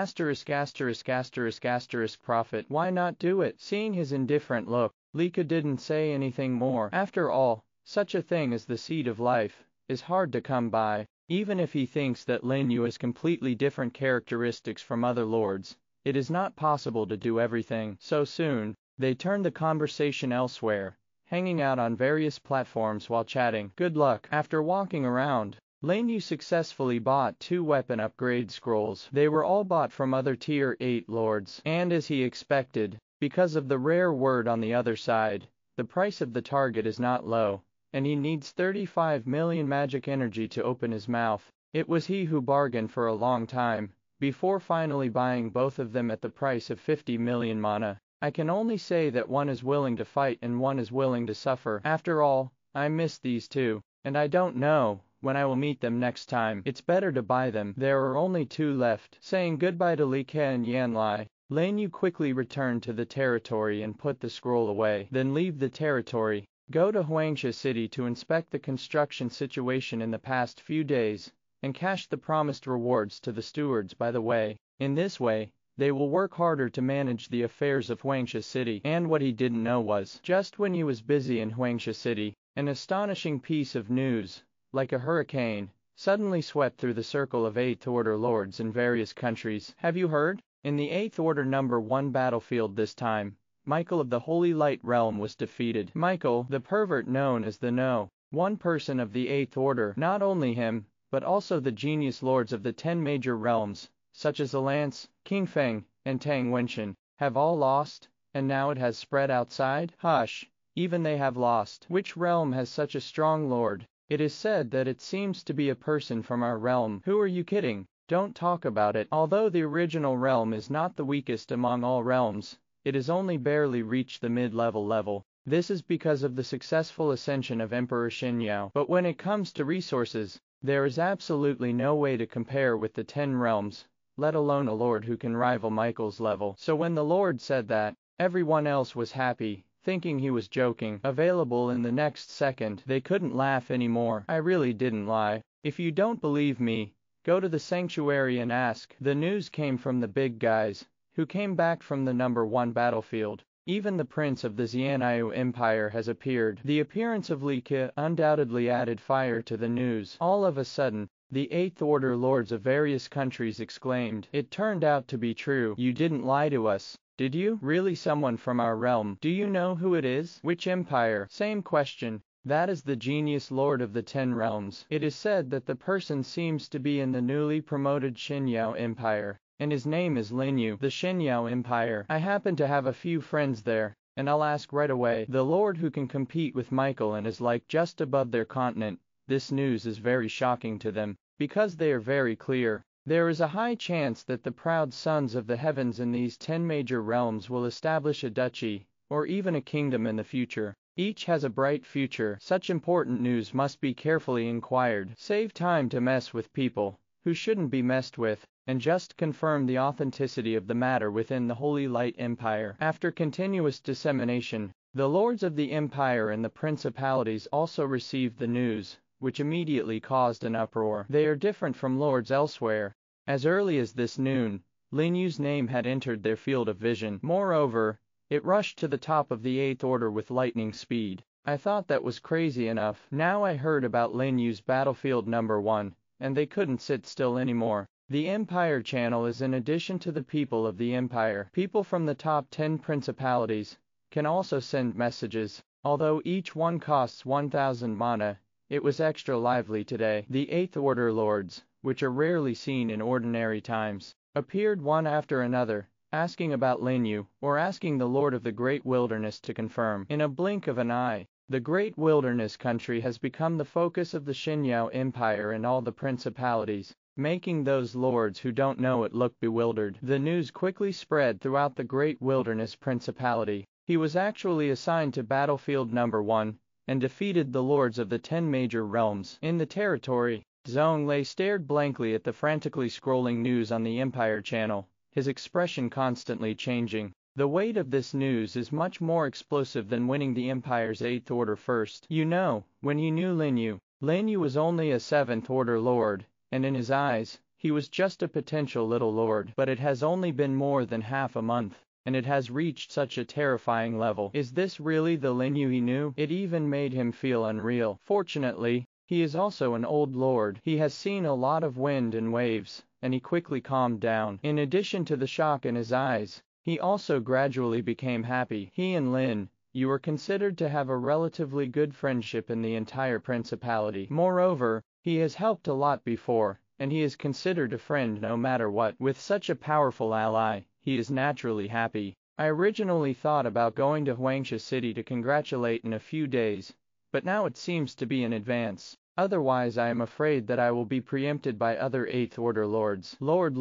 profit. Why not do it? Seeing his indifferent look, Lika didn't say anything more. After all, such a thing as the seed of life is hard to come by. Even if he thinks that Lin Yu has completely different characteristics from other lords, it is not possible to do everything so soon. They turned the conversation elsewhere, hanging out on various platforms while chatting. Good luck. After walking around, Lin Yu successfully bought 2 weapon upgrade scrolls. They were all bought from other tier 8 lords, and as he expected, because of the rare word on the other side, the price of the target is not low, and he needs 35 million magic energy to open his mouth. It was he who bargained for a long time, before finally buying both of them at the price of 50 million mana. I can only say that one is willing to fight and one is willing to suffer. After all, I miss these two, and I don't know when I will meet them next time. It's better to buy them. There are only 2 left. Saying goodbye to Li Ke and Yan Lai, Lin Yu quickly returned to the territory and put the scroll away. Then leave the territory, go to Huangsha City to inspect the construction situation in the past few days, and cash the promised rewards to the stewards by the way. In this way, they will work harder to manage the affairs of Huangsha City. And what he didn't know was, just when he was busy in Huangsha City, an astonishing piece of news, like a hurricane, suddenly swept through the circle of 8th Order lords in various countries. Have you heard? In the 8th Order number 1 battlefield this time, Michael of the Holy Light Realm was defeated. Michael, the pervert known as the No. 1 person of the 8th Order, not only him, but also the genius lords of the 10 major realms, such as Alance, King Feng, and Tang Wenshan, have all lost, and now it has spread outside? Hush, even they have lost. Which realm has such a strong lord? It is said that it seems to be a person from our realm. Who are you kidding? Don't talk about it. Although the original realm is not the weakest among all realms, it has only barely reached the mid-level level. This is because of the successful ascension of Emperor Xinyao. But when it comes to resources, there is absolutely no way to compare with the 10 realms, let alone a lord who can rival Michael's level. So when the lord said that, everyone else was happy, thinking he was joking. Available in the next second, they couldn't laugh anymore. I really didn't lie. If you don't believe me, go to the sanctuary and ask. The news came from the big guys, who came back from the #1 battlefield. Even the prince of the Xianyu Empire has appeared. The appearance of Lin You undoubtedly added fire to the news. All of a sudden, the Eighth Order lords of various countries exclaimed. It turned out to be true. You didn't lie to us, did you? Really, someone from our realm. Do you know who it is? Which empire? Same question. That is the genius lord of the 10 realms. It is said that the person seems to be in the newly promoted Xianyao Empire, and his name is Lin You. The Xianyao Empire. I happen to have a few friends there, and I'll ask right away. The lord who can compete with Michael and is like just above their continent. This news is very shocking to them, because they are very clear. There is a high chance that the proud sons of the heavens in these 10 major realms will establish a duchy, or even a kingdom in the future. Each has a bright future. Such important news must be carefully inquired. Save time to mess with people who shouldn't be messed with, and just confirm the authenticity of the matter within the Holy Light Empire. After continuous dissemination, the lords of the empire and the principalities also received the news, which immediately caused an uproar. They are different from lords elsewhere. As early as this noon, Lin Yu's name had entered their field of vision. Moreover, it rushed to the top of the Eighth Order with lightning speed. I thought that was crazy enough. Now I heard about Lin Yu's battlefield #1, and they couldn't sit still anymore. The Empire channel is in addition to the people of the Empire. People from the top 10 principalities can also send messages. Although each one costs 1000 mana, it was extra lively today. The Eighth Order lords, which are rarely seen in ordinary times, appeared one after another, asking about Lin You, or asking the Lord of the Great Wilderness to confirm. In a blink of an eye, the Great Wilderness country has become the focus of the Xianyao Empire and all the principalities, making those lords who don't know it look bewildered. The news quickly spread throughout the Great Wilderness Principality. He was actually assigned to battlefield #1, and defeated the lords of the 10 major realms. In the territory, Zhonglei stared blankly at the frantically scrolling news on the Empire channel, his expression constantly changing. The weight of this news is much more explosive than winning the Empire's 8th Order first. You know, when you knew Lin You was only a 7th Order lord, and in his eyes, he was just a potential little lord. But it has only been more than half a month, and it has reached such a terrifying level. Is this really the Lin You he knew? It even made him feel unreal. Fortunately, he is also an old lord. He has seen a lot of wind and waves, and he quickly calmed down. In addition to the shock in his eyes, he also gradually became happy. He and Lin You were considered to have a relatively good friendship in the entire principality. Moreover, he has helped a lot before, and he is considered a friend no matter what. With such a powerful ally, he is naturally happy. I originally thought about going to Huangsha City to congratulate in a few days, but now it seems to be in advance. Otherwise I am afraid that I will be preempted by other 8th Order lords. Lord,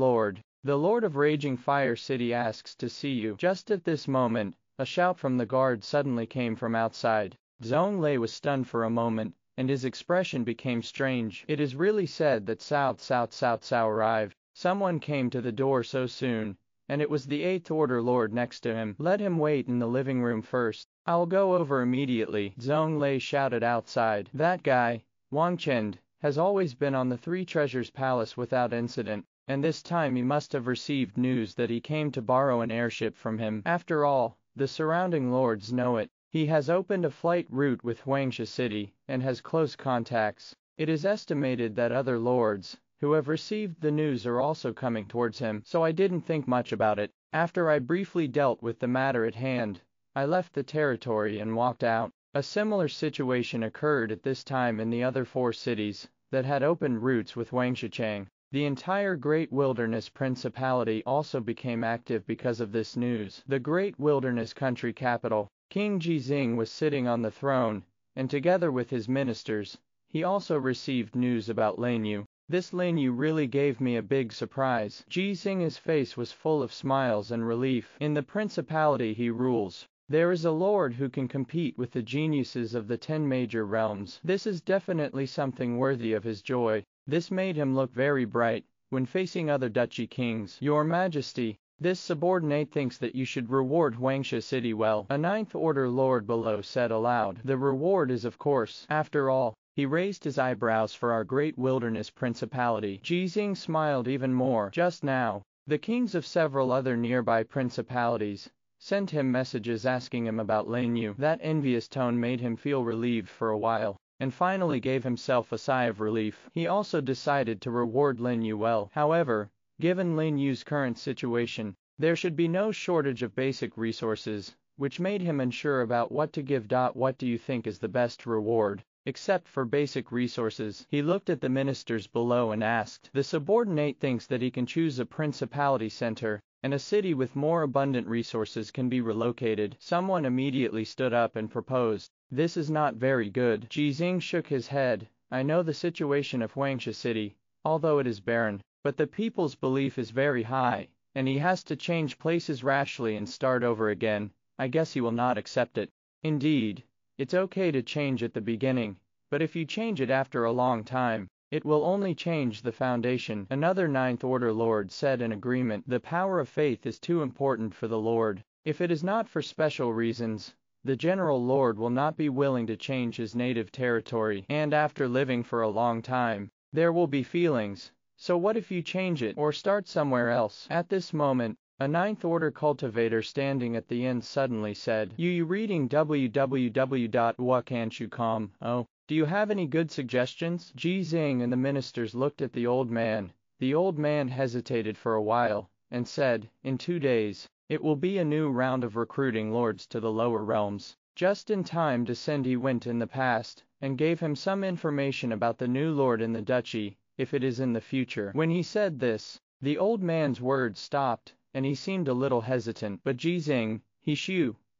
the Lord of Raging Fire City asks to see you. Just at this moment, a shout from the guard suddenly came from outside. Zhonglei was stunned for a moment, and his expression became strange. It is really said that Cao arrived. Someone came to the door so soon, and it was the 8th Order lord next to him. Let him wait in the living room first. I'll go over immediately. Zhonglei shouted outside. That guy, Wang Chend, has always been on the Three Treasures Palace without incident, and this time he must have received news that he came to borrow an airship from him. After all, the surrounding lords know it. He has opened a flight route with Huangsha City, and has close contacts. It is estimated that other lords, who have received the news, are also coming towards him, so I didn't think much about it. After I briefly dealt with the matter at hand, I left the territory and walked out. A similar situation occurred at this time in the other 4 cities that had opened routes with Wangshichang. The entire Great Wilderness Principality also became active because of this news. The Great Wilderness country capital, King Jizing was sitting on the throne, and together with his ministers, he also received news about Lin You. This Lin You really gave me a big surprise. Jizing's face was full of smiles and relief. In the principality he rules, there is a lord who can compete with the geniuses of the 10 major realms. This is definitely something worthy of his joy. This made him look very bright, when facing other duchy kings. Your Majesty, this subordinate thinks that you should reward Huangxia City well, a ninth order lord below said aloud. The reward is of course, after all. He raised his eyebrows for our great wilderness principality. Jixing smiled even more. Just now, the kings of several other nearby principalities sent him messages asking him about Lin You. That envious tone made him feel relieved for a while, and finally gave himself a sigh of relief. He also decided to reward Lin You well. However, given Lin Yu's current situation, there should be no shortage of basic resources, which made him unsure about what to give. What do you think is the best reward? Except for basic resources, he looked at the ministers below and asked. The subordinate thinks that he can choose a principality center, and a city with more abundant resources can be relocated. Someone immediately stood up and proposed. This is not very good. Jixing shook his head. I know the situation of Huangxia City, although it is barren, but the people's belief is very high, and he has to change places rashly and start over again. I guess he will not accept it. Indeed, it's okay to change at the beginning, but if you change it after a long time, it will only change the foundation. Another ninth order lord said in agreement. The power of faith is too important for the lord. If it is not for special reasons, the general lord will not be willing to change his native territory, and after living for a long time, there will be feelings. So what if you change it or start somewhere else? At this moment, a ninth order cultivator standing at the end suddenly said, You reading www.whacan'tyoukome? Oh, do you have any good suggestions? Jixing and the ministers looked at the old man. The old man hesitated for a while, and said, In 2 days, it will be a new round of recruiting lords to the lower realms. Just in time to send he went in the past, and gave him some information about the new lord in the duchy, if it is in the future. When he said this, the old man's words stopped, and he seemed a little hesitant. But Jixing,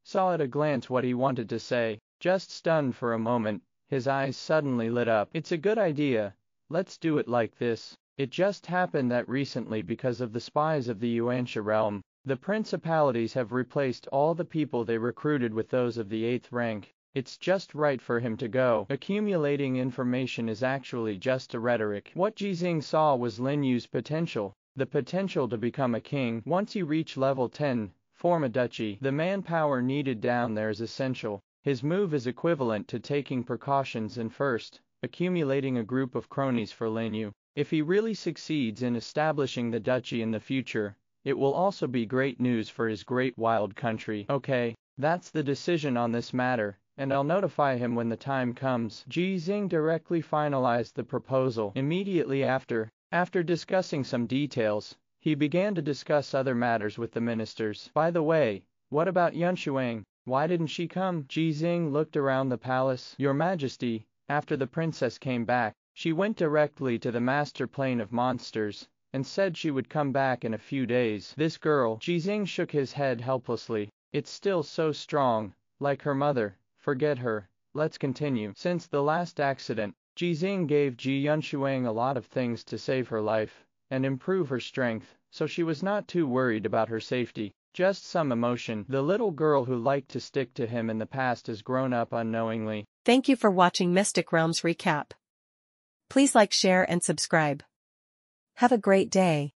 saw at a glance what he wanted to say. Just stunned for a moment, his eyes suddenly lit up. It's a good idea. Let's do it like this. It just happened that recently, because of the spies of the Yuanxia realm, the principalities have replaced all the people they recruited with those of the 8th rank. It's just right for him to go. Accumulating information is actually just a rhetoric. What Jixing saw was Lin Yu's potential. The potential to become a king. Once you reach level 10, form a duchy. The manpower needed down there is essential. His move is equivalent to taking precautions and first, accumulating a group of cronies for Lin You. If he really succeeds in establishing the duchy in the future, it will also be great news for his great wild country. Okay, that's the decision on this matter, and I'll notify him when the time comes. Jixing directly finalized the proposal. Immediately after discussing some details, he began to discuss other matters with the ministers. By the way, what about Yunshuang? Why didn't she come? Jixing looked around the palace. Your Majesty, after the princess came back, she went directly to the master plane of monsters, and said she would come back in a few days. This girl, Jixing shook his head helplessly. It's still so strong, like her mother. Forget her. Let's continue. Since the last accident, Jixing gave Yunshuang a lot of things to save her life and improve her strength, so she was not too worried about her safety. Just some emotion. The little girl who liked to stick to him in the past has grown up unknowingly. Thank you for watching Mystic Realms Recap. Please like, share and subscribe. Have a great day.